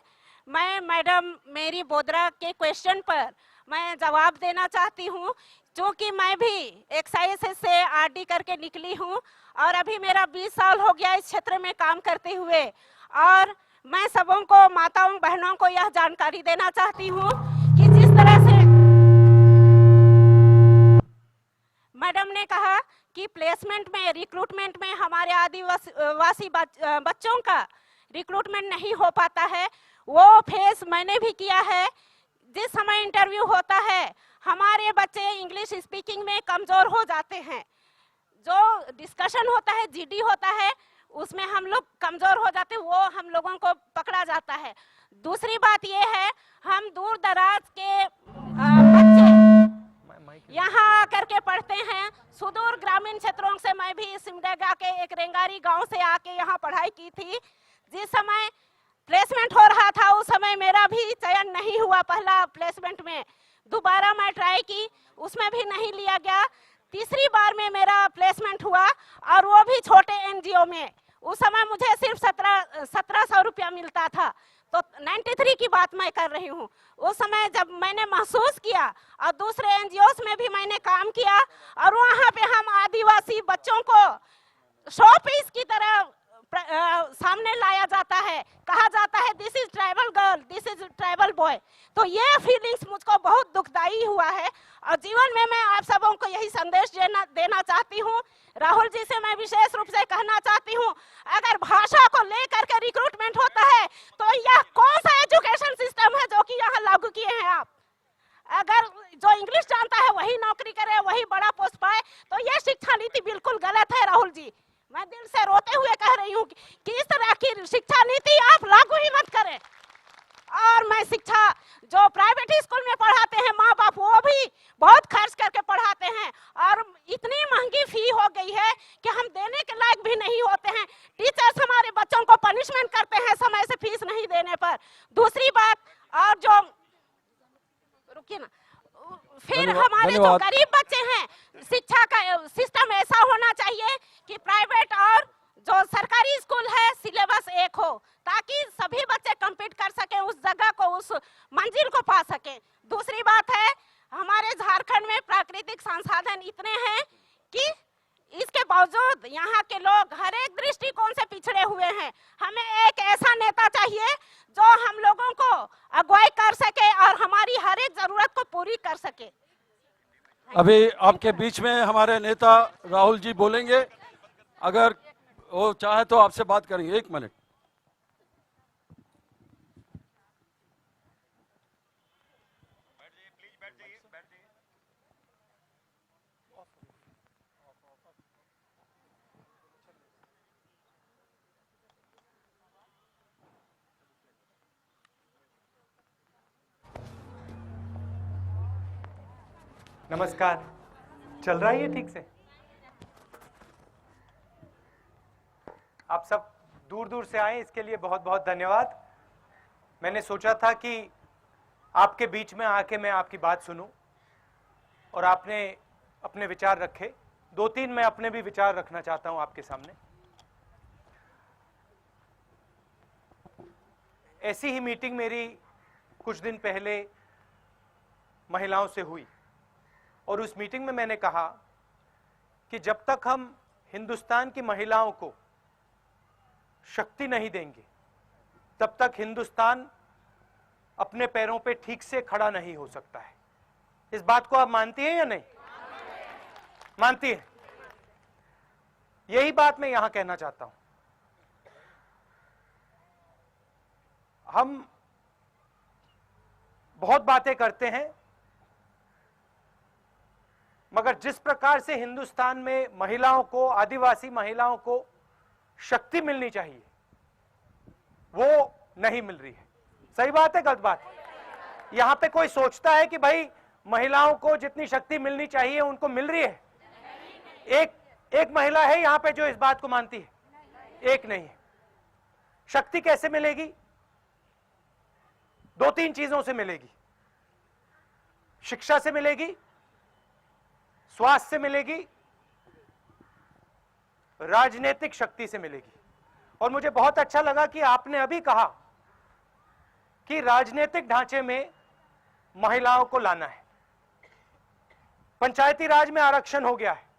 मैं मैडम मेरी बोदरा के क्वेश्चन पर मैं जवाब देना चाहती हूँ, क्योंकि मैं भी एक्साइज से आरडी करके निकली हूँ और अभी मेरा 20 साल हो गया इस क्षेत्र में काम करते हुए। और मैं सबों को, माताओं बहनों को यह जानकारी देना चाहती हूँ कि
मैडम ने कहा कि प्लेसमेंट में, रिक्रूटमेंट में हमारे आदिवासी बच्चों का रिक्रूटमेंट नहीं हो पाता है। वो फेस मैंने भी किया है। जिस समय इंटरव्यू होता है हमारे बच्चे इंग्लिश स्पीकिंग में कमज़ोर हो जाते हैं। जो डिस्कशन होता है, जीडी होता है, उसमें हम लोग कमज़ोर हो जाते हैं, वो हम लोगों को पकड़ा जाता है। दूसरी बात ये है, हम दूर दराज के बच्चे यहाँ आकर के पढ़ते हैं। सुदूर ग्रामीण क्षेत्रों से मैं भी सिमडेगा के एक रेंगारी गांव से आके यहाँ पढ़ाई की थी। जिस समय प्लेसमेंट हो रहा था उस समय मेरा भी चयन नहीं हुआ। पहला प्लेसमेंट में दोबारा मैं ट्राई की, उसमें भी नहीं लिया गया। तीसरी बार में मेरा प्लेसमेंट हुआ और वो भी छोटे एनजीओ में। उस समय मुझे सिर्फ 1700 रुपया मिलता था। तो 93 की बात मैं कर रही हूँ। उस समय जब मैंने महसूस किया और दूसरे एनजीओस में भी मैंने काम किया और वहाँ पे हम आदिवासी बच्चों को शो पीस की तरह सामने लाया जाता है, कहा जाता है this is tribal girl, this is tribal boy. तो ये फीलिंग्स मुझको बहुत दुखदाई हुआ है और जीवन में मैं आप सबों को यही संदेश देना चाहती हूँ। राहुल जी से मैं विशेष रूप से कहना चाहती हूँ, अगर भाषा को लेकर के रिक्रूटमेंट होता है तो यह कौन सा एजुकेशन सिस्टम है जो कि यहाँ लागू किए हैं आप? अगर जो इंग्लिश जानता है वही नौकरी करे, वही बड़ा पोस्ट पाए, तो यह शिक्षा नीति बिल्कुल गलत है। राहुल जी, मैं दिल से रोते हुए कह रही हूँ कि इस तरह की शिक्षा नीति आप लागू ही मत करें। और मैं शिक्षा जो प्राइवेट स्कूल में पढ़ाते हैं माँ बाप, वो भी बहुत खर्च करके पढ़ाते हैं और इतनी महंगी फी हो गई है कि हम देने के लायक भी नहीं होते हैं। टीचर्स हमारे बच्चों को पनिशमेंट करते हैं समय से फीस नहीं देने पर। दूसरी बात, और जो रुकिए ना, फिर हमारे जो गरीब बच्चे हैं, शिक्षा का सिस्टम ऐसा होना चाहिए कि प्राइवेट और जो सरकारी स्कूल है सिलेबस एक हो, ताकि सभी बच्चे compete कर सकें, उस जगह को, उस मंजिल को पा सकें। दूसरी बात है, हमारे झारखंड में प्राकृतिक संसाधन इतने हैं कि इसके बावजूद यहाँ के लोग हर एक दृष्टिकोण से पिछड़े हुए हैं। हमें एक ऐसा नेता चाहिए जो हम लोगों को अगुवाई कर सके और हमारी हर एक जरूरत को पूरी कर सके।
अभी आपके बीच में हमारे नेता राहुल जी बोलेंगे, अगर वो चाहे तो आपसे बात करेंगे। 1 मिनट।
नमस्कार, चल रहा है ये ठीक से? आप सब दूर दूर से आए, इसके लिए बहुत बहुत धन्यवाद। मैंने सोचा था कि आपके बीच में आके मैं आपकी बात सुनूं और आपने अपने विचार रखे। 2-3 मैं अपने भी विचार रखना चाहता हूं आपके सामने। ऐसी ही मीटिंग मेरी कुछ दिन पहले महिलाओं से हुई और उस मीटिंग में मैंने कहा कि जब तक हम हिंदुस्तान की महिलाओं को शक्ति नहीं देंगे तब तक हिंदुस्तान अपने पैरों पे ठीक से खड़ा नहीं हो सकता है। इस बात को आप मानती हैं या नहीं? मानती हैं? यही बात मैं यहां कहना चाहता हूं। हम बहुत बातें करते हैं, मगर जिस प्रकार से हिंदुस्तान में महिलाओं को, आदिवासी महिलाओं को शक्ति मिलनी चाहिए वो नहीं मिल रही है। सही बात है, गलत बात है? यहां पे कोई सोचता है कि भाई महिलाओं को जितनी शक्ति मिलनी चाहिए उनको मिल रही है? एक महिला है यहां पे जो इस बात को मानती है? एक नहीं है। शक्ति कैसे मिलेगी? 2-3 चीजों से मिलेगी। शिक्षा से मिलेगी, स्वास्थ्य से मिलेगी, राजनीतिक शक्ति से मिलेगी। और मुझे बहुत अच्छा लगा कि आपने अभी कहा कि राजनीतिक ढांचे में महिलाओं को लाना है। पंचायती राज में आरक्षण हो गया है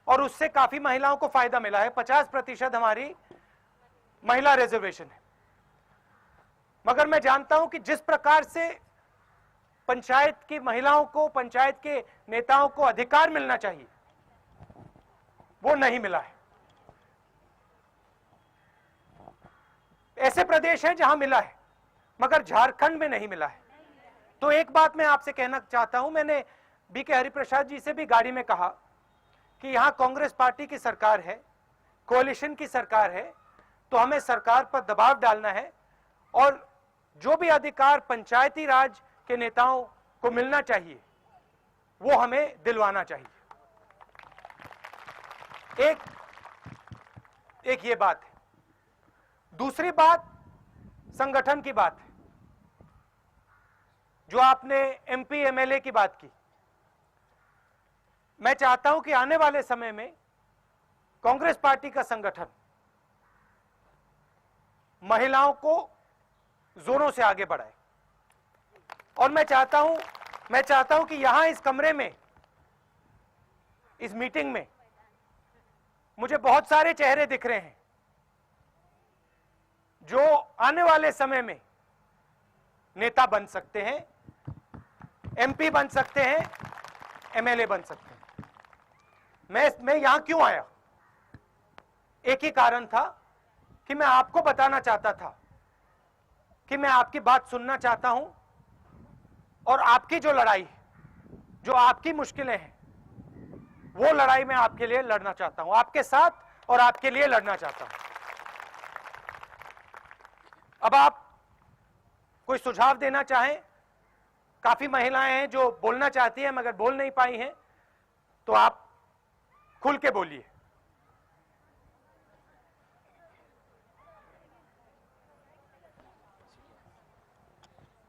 और उससे काफी महिलाओं को फायदा मिला है। 50% हमारी महिला रिजर्वेशन है। मगर मैं जानता हूं कि जिस प्रकार से पंचायत की महिलाओं को, पंचायत के नेताओं को अधिकार मिलना चाहिए, वो नहीं मिला है। ऐसे प्रदेश हैं जहां मिला है, मगर झारखंड में नहीं मिला है। तो एक बात मैं आपसे कहना चाहता हूं, मैंने बीके हरिप्रसाद जी से भी गाड़ी में कहा कि यहां कांग्रेस पार्टी की सरकार है, कोalition की सरकार है, तो हमें सरकार पर दबाव डालना है और जो भी अधिकार पंचायती राज के नेताओं को मिलना चाहिए वो हमें दिलवाना चाहिए। एक ये बात है। दूसरी बात संगठन की बात है। जो आपने एमपी एमएलए की बात की, मैं चाहता हूं कि आने वाले समय में कांग्रेस पार्टी का संगठन महिलाओं को जोरों से आगे बढ़ाए। और मैं चाहता हूं कि यहां इस कमरे में, इस मीटिंग में मुझे बहुत सारे चेहरे दिख रहे हैं जो आने वाले समय में नेता बन सकते हैं, एमपी बन सकते हैं, एमएलए बन सकते हैं। मैं यहां क्यों आया? एक ही कारण था कि मैं आपको बताना चाहता था कि मैं आपकी बात सुनना चाहता हूं और आपकी जो लड़ाई है, जो आपकी मुश्किलें हैं, वो लड़ाई मैं आपके लिए लड़ना चाहता हूं, आपके साथ और आपके लिए लड़ना चाहता हूं। अब आप कोई सुझाव देना चाहें, काफी महिलाएं हैं जो बोलना चाहती हैं मगर बोल नहीं पाई हैं, तो आप खुल के बोलिए।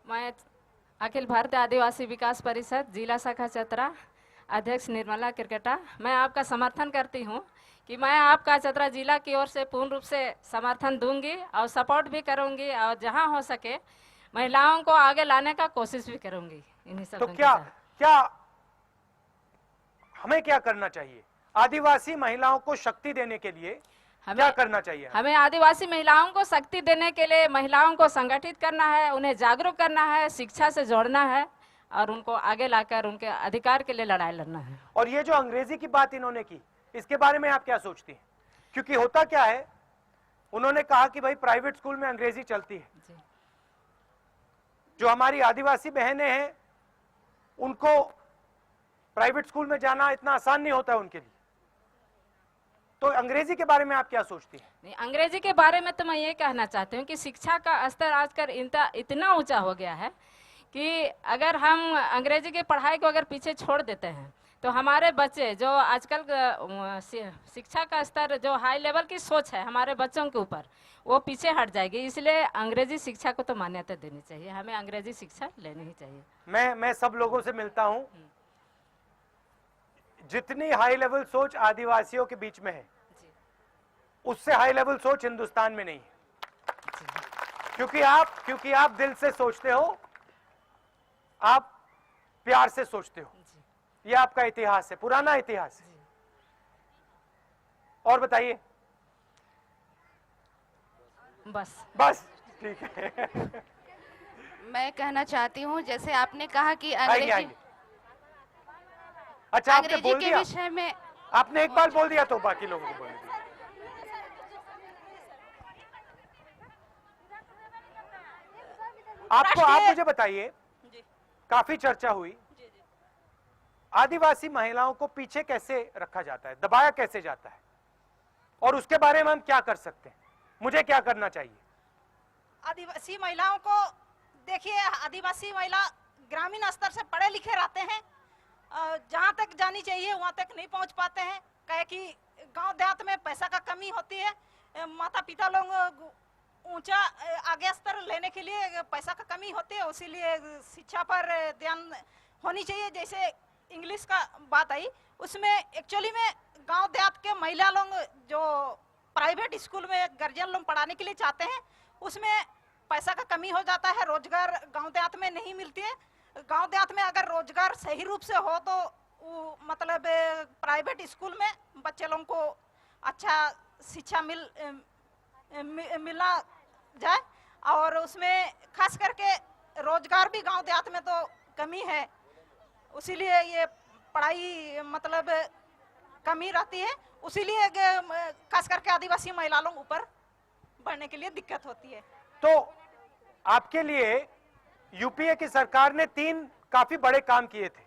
मैं अखिल भारतीय आदिवासी विकास परिषद जिला शाखा चतरा अध्यक्ष निर्मला किरकेटा, मैं आपका समर्थन करती हूं कि मैं आपका चतरा जिला की ओर से पूर्ण रूप से समर्थन दूंगी और सपोर्ट भी करूंगी और जहां हो सके महिलाओं को आगे लाने का कोशिश भी करूंगी। इन्हीं सब
तो क्या हमें क्या करना चाहिए? आदिवासी महिलाओं को शक्ति देने के लिए क्या करना चाहिए?
हमें आदिवासी महिलाओं को शक्ति देने के लिए महिलाओं को संगठित करना है, उन्हें जागरूक करना है, शिक्षा से जोड़ना है और उनको आगे लाकर उनके अधिकार के लिए लड़ाई लड़ना है।
और ये जो अंग्रेजी की बात इन्होंने की, इसके बारे में आप क्या सोचती हैं? क्योंकि होता क्या है, उन्होंने कहा कि भाई प्राइवेट स्कूल में अंग्रेजी चलती है। जो हमारी आदिवासी बहनें हैं उनको प्राइवेट स्कूल में जाना इतना आसान नहीं होता है उनके लिए। तो अंग्रेजी के बारे में आप क्या सोचती हैं?
नहीं, अंग्रेजी के बारे में तो मैं ये कहना चाहती हूँ कि शिक्षा का स्तर आजकल इतना ऊंचा हो गया है कि अगर हम अंग्रेजी की पढ़ाई को अगर पीछे छोड़ देते हैं तो हमारे बच्चे जो आजकल शिक्षा का स्तर जो हाई लेवल की सोच है हमारे बच्चों के ऊपर, वो पीछे हट जाएगी। इसलिए अंग्रेजी शिक्षा को तो मान्यता देनी चाहिए, हमें अंग्रेजी शिक्षा लेनी ही चाहिए।
मैं सब लोगों से मिलता हूं, जितनी हाई लेवल सोच आदिवासियों के बीच में है उससे हाई लेवल सोच हिंदुस्तान में नहीं है। क्योंकि आप दिल से सोचते हो, आप प्यार से सोचते हो। ये आपका इतिहास है, पुराना इतिहास है। और बताइए। बस ठीक है।
मैं कहना चाहती हूँ, जैसे आपने कहा कि
आएंगे। अच्छा, आपने बोल दिया,
विषय में
आपने एक बार बोल दिया तो बाकी लोगों को बोल दिया। आप मुझे बताइए, काफी चर्चा हुई, आदिवासी महिलाओं को पीछे कैसे रखा जाता है, दबाया कैसे जाता है, और उसके बारे में हम क्या कर सकते हैं? मुझे क्या करना चाहिए?
आदिवासी महिलाओं को देखिए, आदिवासी महिला ग्रामीण स्तर से पढ़े लिखे रहते हैं, जहाँ तक जानी चाहिए वहाँ तक नहीं पहुँच पाते हैं। कहे कि गांव देहात में पैसा का कमी होती है, माता पिता लोग ऊंचा आगे स्तर लेने के लिए पैसा का कमी होती है, इसीलिए शिक्षा पर ध्यान होनी चाहिए। जैसे इंग्लिश का बात आई, उसमें एक्चुअली में गांव देहात के महिला लोग जो प्राइवेट स्कूल में गार्जियन लोग पढ़ाने के लिए चाहते हैं, उसमें पैसा का कमी हो जाता है, रोजगार गांव देहात में नहीं मिलती है। गांव देहात में अगर रोजगार सही रूप से हो तो मतलब प्राइवेट स्कूल में बच्चे लोगों को अच्छा शिक्षा मिलना जाए, और उसमें खास करके रोजगार भी गांव देहात में तो कमी है, उसीलिए ये पढ़ाई मतलब कमी रहती है, उसीलिए खास करके आदिवासी महिला लोग ऊपर बढ़ने के लिए दिक्कत होती है।
तो आपके लिए यूपीए की सरकार ने 3 काफी बड़े काम किए थे।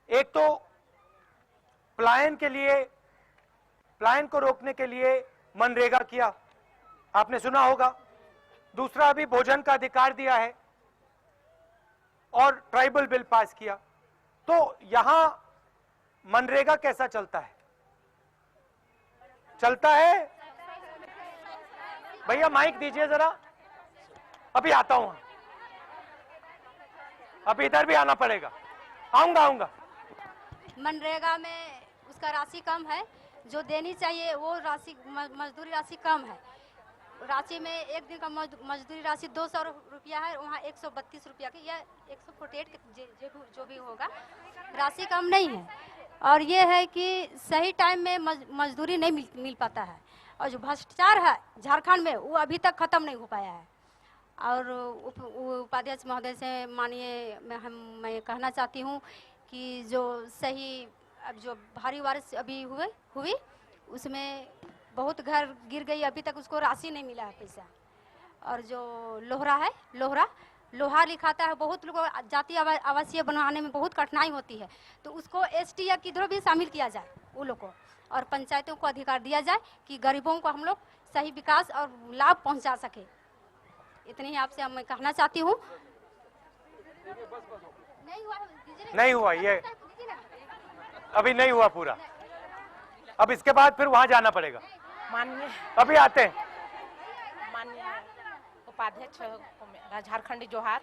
एक तो पलायन को रोकने के लिए मनरेगा किया, आपने सुना होगा। दूसरा अभी भोजन का अधिकार दिया है और ट्राइबल बिल पास किया। तो यहां मनरेगा कैसा चलता है? चलता है? भैया माइक दीजिए जरा, अभी आता हूं। अभी इधर भी आना पड़ेगा, आऊंगा।
मनरेगा में उसका राशि कम है, जो देनी चाहिए वो राशि मजदूरी राशि कम है। राशि में एक दिन का मजदूरी राशि 200 रुपया है, वहाँ 132 रुपया की या 148 जो भी होगा, राशि कम नहीं है। और ये है कि सही टाइम में मजदूरी नहीं मिल पाता है। और जो भ्रष्टाचार है झारखंड में, वो अभी तक खत्म नहीं हो पाया है। और उपाध्यक्ष महोदय से माननीय मैं कहना चाहती हूँ कि जो सही अब जो भारी बारिश अभी हुई उसमें बहुत घर गिर गई, अभी तक उसको राशि नहीं मिला है पैसा। और जो लोहरा है, लोहा लिखाता है, बहुत लोगों को जाति आवासीय बनवाने में बहुत कठिनाई होती है, तो उसको एसटी या किधरों भी शामिल किया जाए वो लोग को, और पंचायतों को अधिकार दिया जाए कि गरीबों को हम लोग सही विकास और लाभ पहुंचा सके। इतनी ही आपसे मैं कहना चाहती हूँ।
नहीं हुआ ये अभी नहीं हुआ पूरा, अब इसके बाद फिर वहां जाना पड़ेगा।
माननीय
अभी आते हैं।
माननीय उपाध्यक्ष झारखंडी जोहार,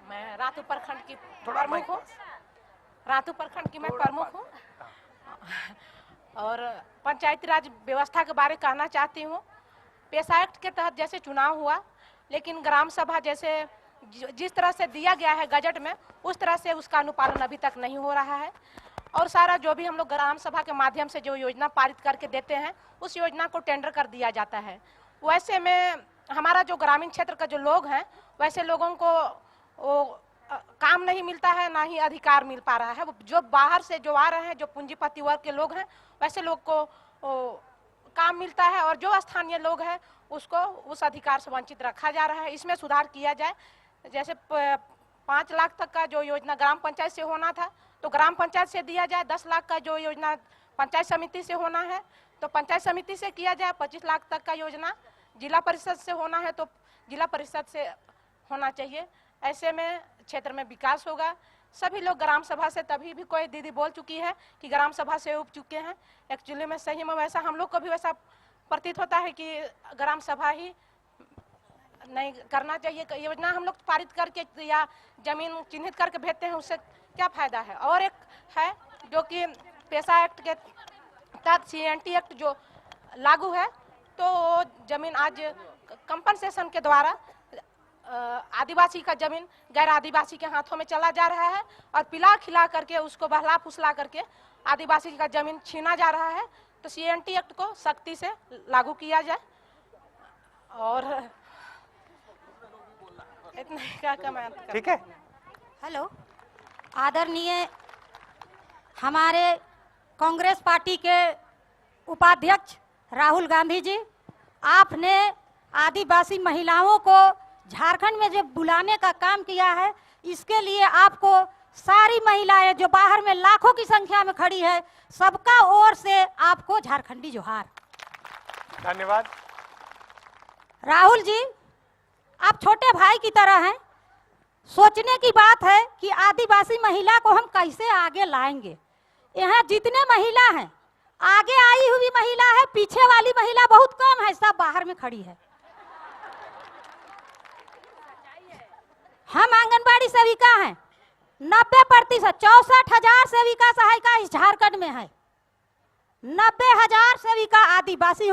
मैं रातू प्रखंड की प्रमुख हूँ। रातू प्रखंड की मैं प्रमुख हूँ और पंचायती राज व्यवस्था के बारे में कहना चाहती हूँ। पेशा एक्ट के तहत जैसे चुनाव हुआ, लेकिन ग्राम सभा जैसे जिस तरह से दिया गया है गजट में, उस तरह से उसका अनुपालन अभी तक नहीं हो रहा है। और सारा जो भी हम लोग ग्राम सभा के माध्यम से जो योजना पारित करके देते हैं, उस योजना को टेंडर कर दिया जाता है। वैसे में हमारा जो ग्रामीण क्षेत्र का जो लोग हैं, वैसे लोगों को काम नहीं मिलता है, ना ही अधिकार मिल पा रहा है। जो बाहर से जो आ रहे हैं, जो पूंजीपति वर्ग के लोग हैं, वैसे लोग को काम मिलता है, और जो स्थानीय लोग हैं उसको उस अधिकार से वंचित रखा जा रहा है। इसमें सुधार किया जाए। जैसे 5 लाख तक का जो योजना ग्राम पंचायत से होना था, तो ग्राम पंचायत से दिया जाए। 10 लाख का जो योजना पंचायत समिति से होना है, तो पंचायत समिति से किया जाए। 25 लाख तक का योजना जिला परिषद से होना है, तो जिला परिषद से होना चाहिए। ऐसे में क्षेत्र में विकास होगा। सभी लोग ग्राम सभा से, तभी भी कोई दीदी बोल चुकी है कि ग्राम सभा से उब चुके हैं। एक्चुअली में सही में वैसा हम लोग को भी वैसा प्रतीत होता है कि ग्राम सभा ही नहीं करना चाहिए। योजना हम लोग पारित करके या जमीन चिन्हित करके भेजते हैं, उससे क्या फायदा है। और एक है जो कि पेशा एक्ट के तहत CNT एक्ट जो लागू है, तो जमीन आज कंपनसेशन के द्वारा आदिवासी का जमीन गैर आदिवासी के हाथों में चला जा रहा है, और पिला खिला करके उसको बहला फुसला करके आदिवासी का जमीन छीना जा रहा है। तो CNT एक्ट को सख्ती से लागू किया जाए। और इतना क्या
ठीक है।
हेलो, आदरणीय हमारे कांग्रेस पार्टी के उपाध्यक्ष राहुल गांधी जी, आपने आदिवासी महिलाओं को झारखंड में जो बुलाने का काम किया है, इसके लिए आपको सारी महिलाएं जो बाहर में लाखों की संख्या में खड़ी है, सबका ओर से आपको झारखंडी जोहार।
धन्यवाद।
राहुल जी, आप छोटे भाई की तरह हैं। सोचने की बात है कि आदिवासी महिला को हम कैसे आगे लाएंगे। यहाँ जितने महिला हैं, आगे आई हुई महिला है, पीछे वाली महिला बहुत कम है, सब बाहर में खड़ी है। हम आंगनबाड़ी सेविका हैं, 90%, 64,000 सेविका सहायिका इस झारखंड में है। 90,000 सेविका आदिवासी,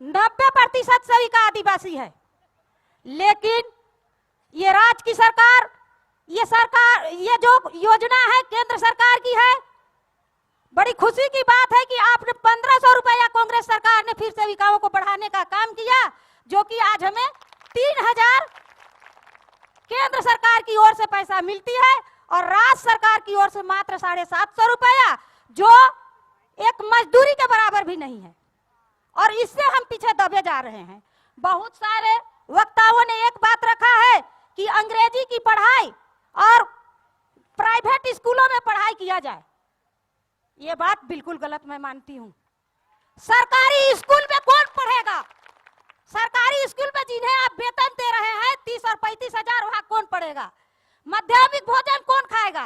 90% सेविका आदिवासी है। लेकिन ये राज्य की सरकार, ये जो योजना है केंद्र सरकार की है, बड़ी खुशी की बात है कि आपने 1500 रुपया कांग्रेस सरकार ने फिर सेविकाओं को बढ़ाने का काम किया, जो कि आज हमें
केंद्र सरकार की ओर से पैसा मिलती है और राज्य सरकार की ओर से मात्र 750 रुपया, जो एक मजदूरी के बराबर भी नहीं है। और इससे हम पीछे दबे जा रहे हैं। बहुत सारे वक्ताओं ने एक बात रखा है कि अंग्रेजी की पढ़ाई और प्राइवेट स्कूलों में पढ़ाई किया जाए। ये बात बिल्कुल गलत मैं मानती हूँ। सरकारी स्कूल में कौन पढ़ेगा? सरकारी स्कूल में जिन्हें आप वेतन दे रहे हैं 30 और 35 हजार, वहां कौन पढ़ेगा? माध्यमिक भोजन कौन खाएगा?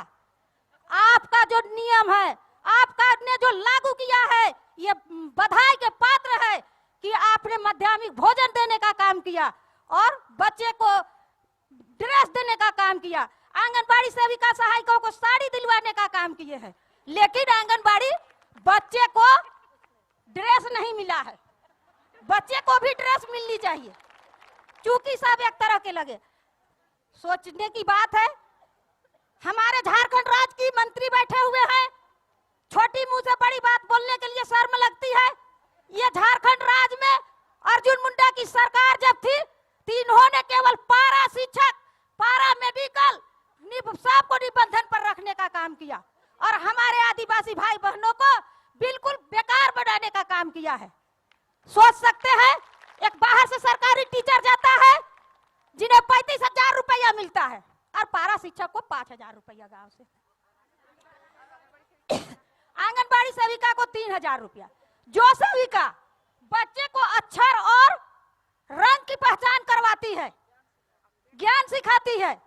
आपका जो नियम है, आपका ने जो लागू किया है, ये बधाई के पात्र है कि आपने माध्यमिक भोजन देने का काम किया और बच्चे को ड्रेस देने का काम किया। आंगनबाड़ी सेविका सहायिकाओं को साड़ी दिलवाने का काम किए हैं, लेकिन आंगनबाड़ी बच्चे को ड्रेस नहीं मिला है। बच्चे को भी ड्रेस मिलनी चाहिए, क्योंकि सब एक तरह के लगे। सोचने की बात है, हमारे झारखंड राज्य की मंत्री बैठे हुए हैं, छोटी मुंह से बड़ी बात बोलने के लिए शर्म लगती है। ये झारखंड राज्य में अर्जुन मुंडा की सरकार जब थी, इन्होंने केवल पारा शिक्षक, पारा मेडिकल सबको निबंधन पर रखने का काम किया और हमारे आदिवासी भाई बहनों को बिल्कुल बेकार बनाने का काम किया है। सोच सकते हैं, एक बाहर से सरकारी टीचर जाता है जिन्हें 35,000 रुपया मिलता है और पारा शिक्षक को 5,000 रुपया गांव से। आंगनबाड़ी सेविका को 3,000 रुपया। जो सेविका बच्चे को अक्षर और रंग की पहचान करवाती है, ज्ञान सिखाती है,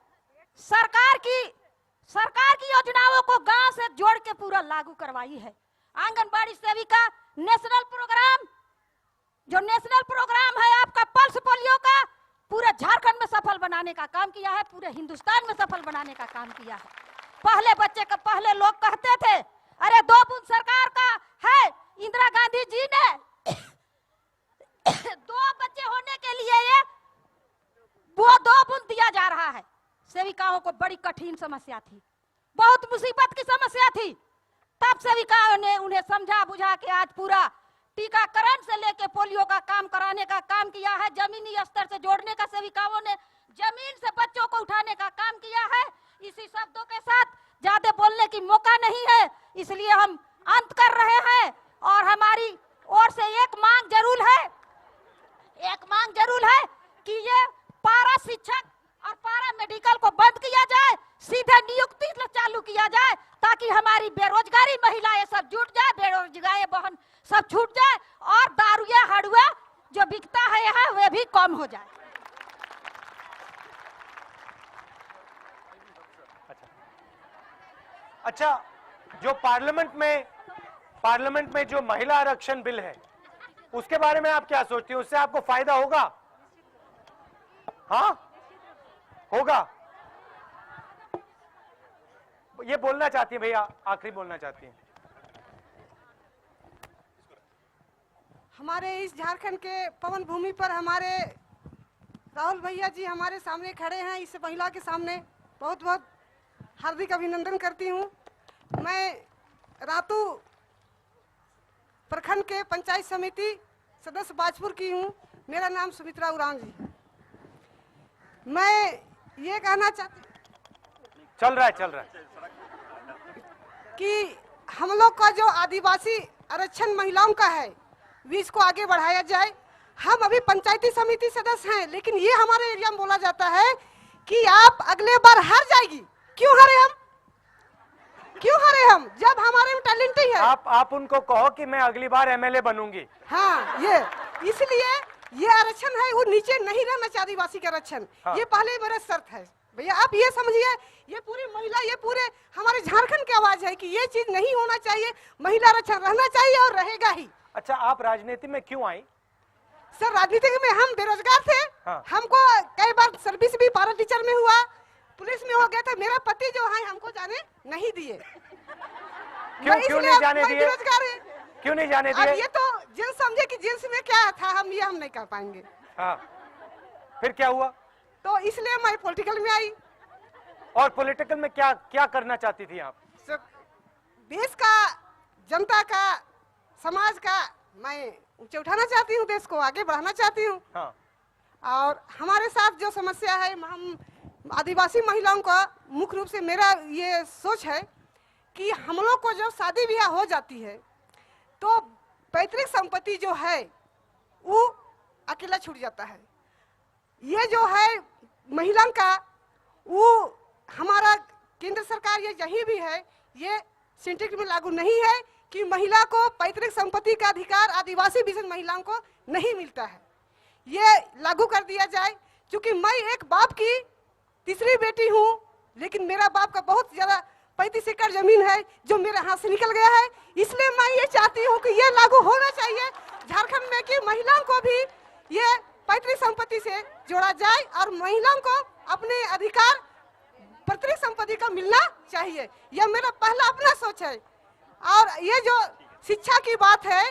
सरकार की योजनाओं को गांव से जोड़ के पूरा लागू करवाई है। आंगनबाड़ी सेविका नेशनल प्रोग्राम है आपका पल्स पोलियो का, पूरे झारखंड में सफल बनाने का काम किया है, पूरे हिंदुस्तान में सफल बनाने का काम किया है। पहले बच्चे का पहले लोग कहते थे अरे 2 बूंद सरकार का है, इंदिरा गांधी जी ने 2 बच्चे होने के लिए ये वो 2 बूंद दिया जा रहा है। सेविकाओं को बड़ी कठिन समस्या थी, बहुत मुसीबत की समस्या थी, तब सेविकाओं ने उन्हें समझा बुझा के आज पूरा टीकाकरण से लेके पोलियो का काम कराने का काम किया है। जमीनी स्तर से जोड़ने का सेविकाओं ने जमीन से बच्चों को उठाने का काम किया है। इसी शब्दों के साथ ज्यादा बोलने की मौका नहीं है, इसलिए हम अंत कर रहे हैं। और हमारी ओर से एक मांग जरूर है कि ये पारा शिक्षक और पारा मेडिकल को बंद किया जाए, सीधे नियुक्ति चालू किया जाए, ताकि हमारी बेरोजगारी महिलाएं सब जुट जाए, बेरोजगारी बहन सब छूट जाए और दारुया हड़ुआ जो बिकता है यहाँ वे भी कम हो जाए।
अच्छा, जो पार्लियामेंट में जो महिला आरक्षण बिल है, उसके बारे में आप क्या सोचती हैं? उससे आपको फायदा होगा? हाँ, होगा। ये बोलना चाहती है भैया, आखिरी बोलना चाहती हैं।
हमारे इस झारखंड के पवन भूमि पर हमारे राहुल भैया जी हमारे सामने खड़े हैं। इस महिला के सामने बहुत बहुत हार्दिक अभिनंदन करती हूँ। मैं रातू प्रखंड के पंचायत समिति सदस्य बाजपुर की हूँ। मेरा नाम सुमित्रा उरांव जी। मैं ये कहना चाहती
चल रहा है
कि हम लोग का जो आदिवासी आरक्षण महिलाओं का है, इसको आगे बढ़ाया जाए। हम अभी पंचायती समिति सदस्य हैं, लेकिन ये हमारे एरिया में बोला जाता है कि आप अगले बार हार जाएगी। क्यों हारे हम जब हमारे में टैलेंट ही है।
आप उनको कहो कि मैं अगली बार एमएलए बनूंगी।
हाँ, ये इसलिए ये आरक्षण है वो नीचे नहीं रहना चाहिए, आदिवासी का आरक्षण। हाँ। ये पहले मेरा शर्त है भैया, आप ये समझिए, ये पूरी महिला, ये पूरे हमारे झारखंड की आवाज है कि ये चीज नहीं होना चाहिए, महिला आरक्षण रहना चाहिए और रहेगा ही।
अच्छा, आप राजनीति में क्यों आई?
सर, राजनीति में हम बेरोजगार थे। हाँ। हमको कई बार सर्विस भी पारा टीचर में हुआ, पुलिस में हो गया था। मेरा पति जो है हमको जाने नहीं दिए।
क्यों नहीं जाने दिए? क्यों नहीं जाने दिए?
ये तो जिन्स समझे कि जिन्स में क्या था, हम नहीं कर पाएंगे।
हाँ। फिर क्या हुआ?
तो इसलिए मैं पॉलिटिकल में आई।
और पॉलिटिकल में क्या करना चाहती थी आप?
देश का, जनता का, समाज का मैं ऊंचे उठाना चाहती हूँ, देश को आगे बढ़ाना चाहती हूँ। हाँ। और हमारे साथ जो समस्या है, हम आदिवासी महिलाओं का मुख्य रूप से मेरा ये सोच है कि हम लोग को जब शादी ब्याह हो जाती है तो पैतृक संपत्ति जो है वो अकेला छूट जाता है। ये जो है महिलाओं का वो हमारा केंद्र सरकार ये जहीं भी है ये सिंटेक्ट में लागू नहीं है कि महिला को पैतृक संपत्ति का अधिकार आदिवासी विशेष महिलाओं को नहीं मिलता है। ये लागू कर दिया जाए। क्योंकि मैं एक बाप की तीसरी बेटी हूँ, लेकिन मेरा बाप का बहुत ज्यादा 35 एकड़ जमीन है जो मेरे हाथ से निकल गया है। इसलिए मैं ये चाहती हूँ कि ये लागू होना चाहिए झारखंड में कि महिलाओं को भी ये पैतृक संपत्ति से जोड़ा जाए और महिलाओं को अपने अधिकार पैतृक संपत्ति का मिलना चाहिए। यह मेरा पहला अपना सोच है। और ये जो शिक्षा की बात है,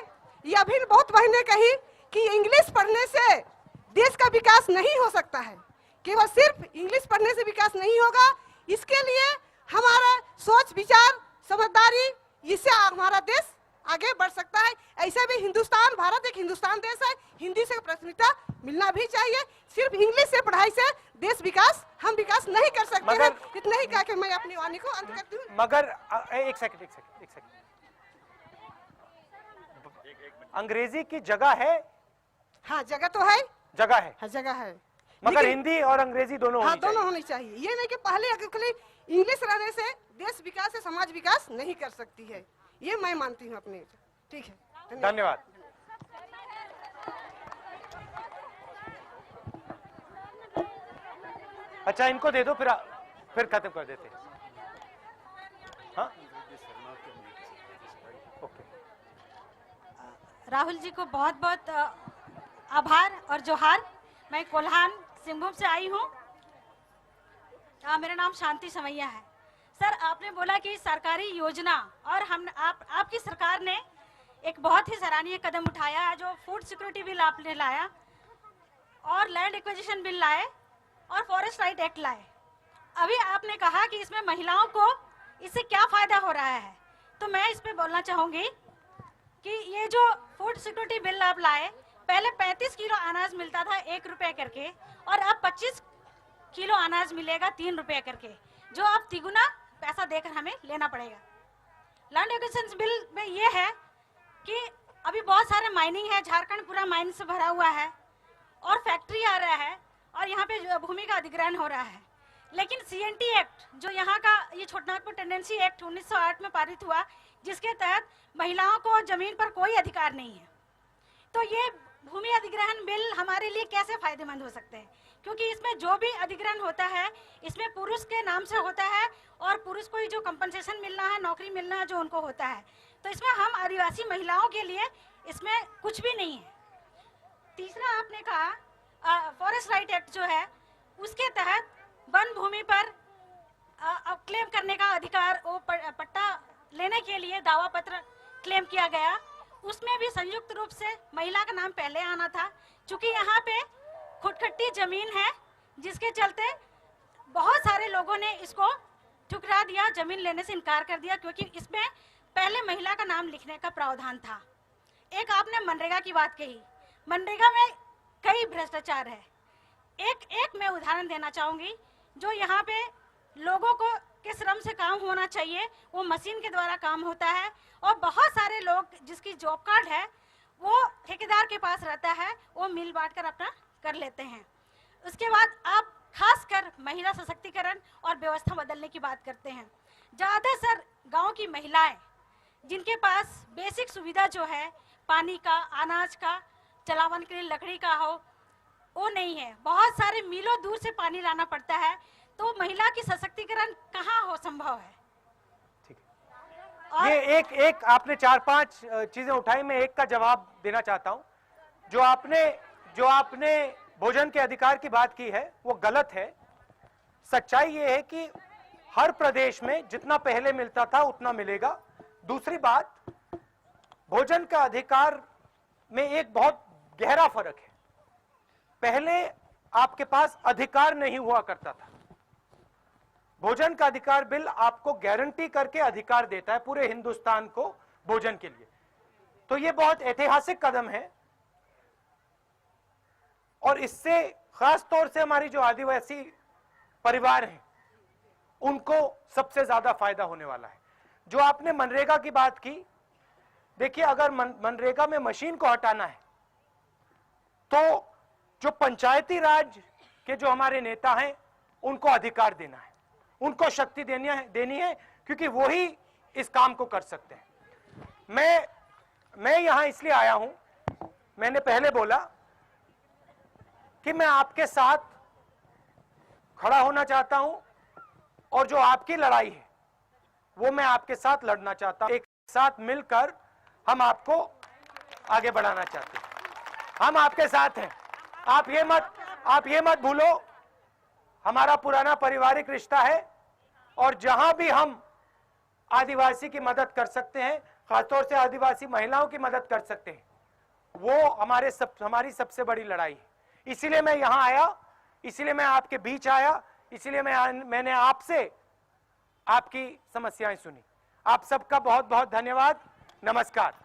ये अभी बहुत बहनें कही कि इंग्लिश पढ़ने से देश का विकास नहीं हो सकता है। केवल सिर्फ इंग्लिश पढ़ने से विकास नहीं होगा। इसके लिए हमारा सोच विचार समझदारी, इससे हमारा देश आगे बढ़ सकता है। ऐसे भी हिंदुस्तान, भारत एक हिंदुस्तान देश है, हिंदी से प्राथमिकता मिलना भी चाहिए। सिर्फ इंग्लिश से पढ़ाई से देश विकास हम विकास नहीं कर सकते हैं। इतना ही कह के मैं अपनी वाणी को अंत करती हूँ।
मगर एक सेकंड अंग्रेजी की जगह है।
हाँ जगह तो है,
जगह है,
हाँ जगह है,
मगर हिंदी और अंग्रेजी दोनों
हाँ दोनों होनी चाहिए। ये नहीं कि पहले इंग्लिश रहने से देश विकास से समाज विकास नहीं कर सकती है। ये मैं मानती हूँ अपने। ठीक है,
धन्यवाद। अच्छा इनको दे दो, फिर खत्म कर देते हैं। हाँ? ओके।
राहुल जी को बहुत बहुत आभार और जोहार। मैं कोल्हान सिंहभूम से आई हूँ। मेरा नाम शांति समैया है। सर आपने बोला कि सरकारी योजना और आपकी सरकार ने एक बहुत ही सराहनीय कदम उठाया है, जो फूड सिक्योरिटी बिल आपने लाया और लैंड एक्विजिशन बिल लाए और फॉरेस्ट राइट एक्ट लाए। अभी आपने कहा कि इसमें महिलाओं को इससे क्या फायदा हो रहा है, तो मैं इस पे बोलना चाहूँगी कि ये जो फूड सिक्योरिटी बिल आप लाए, पहले 35 किलो अनाज मिलता था 1 रुपये करके और अब 25 किलो अनाज मिलेगा 3 रुपये करके, जो अब तिगुना पैसा देकर हमें लेना पड़ेगा। लैंड एक्विजिशन बिल में ये है कि अभी बहुत सारे माइनिंग है, झारखंड पूरा माइन से भरा हुआ है और फैक्ट्री आ रहा है और यहाँ पे भूमि का अधिग्रहण हो रहा है। लेकिन CNT एक्ट जो यहाँ का ये छोटानागपुर टेंडेंसी एक्ट 1908 में पारित हुआ, जिसके तहत महिलाओं को जमीन पर कोई अधिकार नहीं है, तो ये भूमि अधिग्रहण बिल हमारे लिए कैसे फायदेमंद हो सकते हैं? क्योंकि इसमें जो भी अधिग्रहण होता है इसमें पुरुष के नाम से होता है और पुरुष को जो कंपनसेशन मिलना है, नौकरी मिलना है, जो उनको होता है, तो इसमें हम आदिवासी महिलाओं के लिए इसमें कुछ भी नहीं है। तीसरा आपने कहा फॉरेस्ट राइट एक्ट जो है उसके तहत वन भूमि पर क्लेम करने का अधिकार, वो पट्टा लेने के लिए दावा पत्र क्लेम किया गया। उसमें भी संयुक्त रूप से महिला का नाम पहले आना था, क्योंकि यहाँ पे खुटखट्टी जमीन है, जिसके चलते बहुत सारे लोगों ने इसको ठुकरा दिया, जमीन लेने से इनकार कर दिया, क्योंकि इसमें पहले महिला का नाम लिखने का प्रावधान था। एक आपने मनरेगा की बात कही, मनरेगा में कई भ्रष्टाचार है। एक मैं उदाहरण देना चाहूँगी, जो यहाँ पे लोगों को के श्रम से काम होना चाहिए वो मशीन के द्वारा काम होता है, और बहुत सारे लोग जिसकी जॉब कार्ड है वो ठेकेदार के पास रहता है, वो मिल बांट कर अपना कर लेते हैं। उसके बाद आप खासकर महिला सशक्तिकरण और व्यवस्था बदलने की बात करते हैं। ज़्यादातर गांव की महिलाएं जिनके पास बेसिक सुविधा जो है पानी का, अनाज का, जलावन के लिए लकड़ी का हो, वो नहीं है। बहुत सारे मीलों दूर से पानी लाना पड़ता है, तो महिला की सशक्तिकरण कहाँ हो संभव है?
ठीक है, ये एक आपने 4-5 चीजें उठाई, मैं एक का जवाब देना चाहता हूं। जो आपने भोजन के अधिकार की बात की है वो गलत है। सच्चाई ये है कि हर प्रदेश में जितना पहले मिलता था उतना मिलेगा। दूसरी बात, भोजन का अधिकार में एक बहुत गहरा फर्क है। पहले आपके पास अधिकार नहीं हुआ करता था। भोजन का अधिकार बिल आपको गारंटी करके अधिकार देता है पूरे हिंदुस्तान को भोजन के लिए। तो ये बहुत ऐतिहासिक कदम है, और इससे खास तौर से हमारी जो आदिवासी परिवार हैं उनको सबसे ज्यादा फायदा होने वाला है। जो आपने मनरेगा की बात की, देखिए अगर मनरेगा में मशीन को हटाना है तो जो पंचायती राज के जो हमारे नेता हैं उनको अधिकार देना है, उनको शक्ति देनी है क्योंकि वो ही इस काम को कर सकते हैं। मैं यहां इसलिए आया हूं, मैंने पहले बोला कि मैं आपके साथ खड़ा होना चाहता हूं और जो आपकी लड़ाई है वो मैं आपके साथ लड़ना चाहता हूं। एक साथ मिलकर हम आपको आगे बढ़ाना चाहते हैं। हम आपके साथ हैं। आप ये मत भूलो, हमारा पुराना पारिवारिक रिश्ता है और जहां भी हम आदिवासी की मदद कर सकते हैं, खासतौर से आदिवासी महिलाओं की मदद कर सकते हैं, वो हमारी सबसे बड़ी लड़ाई है। इसीलिए मैं यहां आया, इसीलिए मैं आपके बीच आया, इसीलिए मैंने आपसे आपकी समस्याएं सुनी। आप सबका बहुत बहुत धन्यवाद। नमस्कार।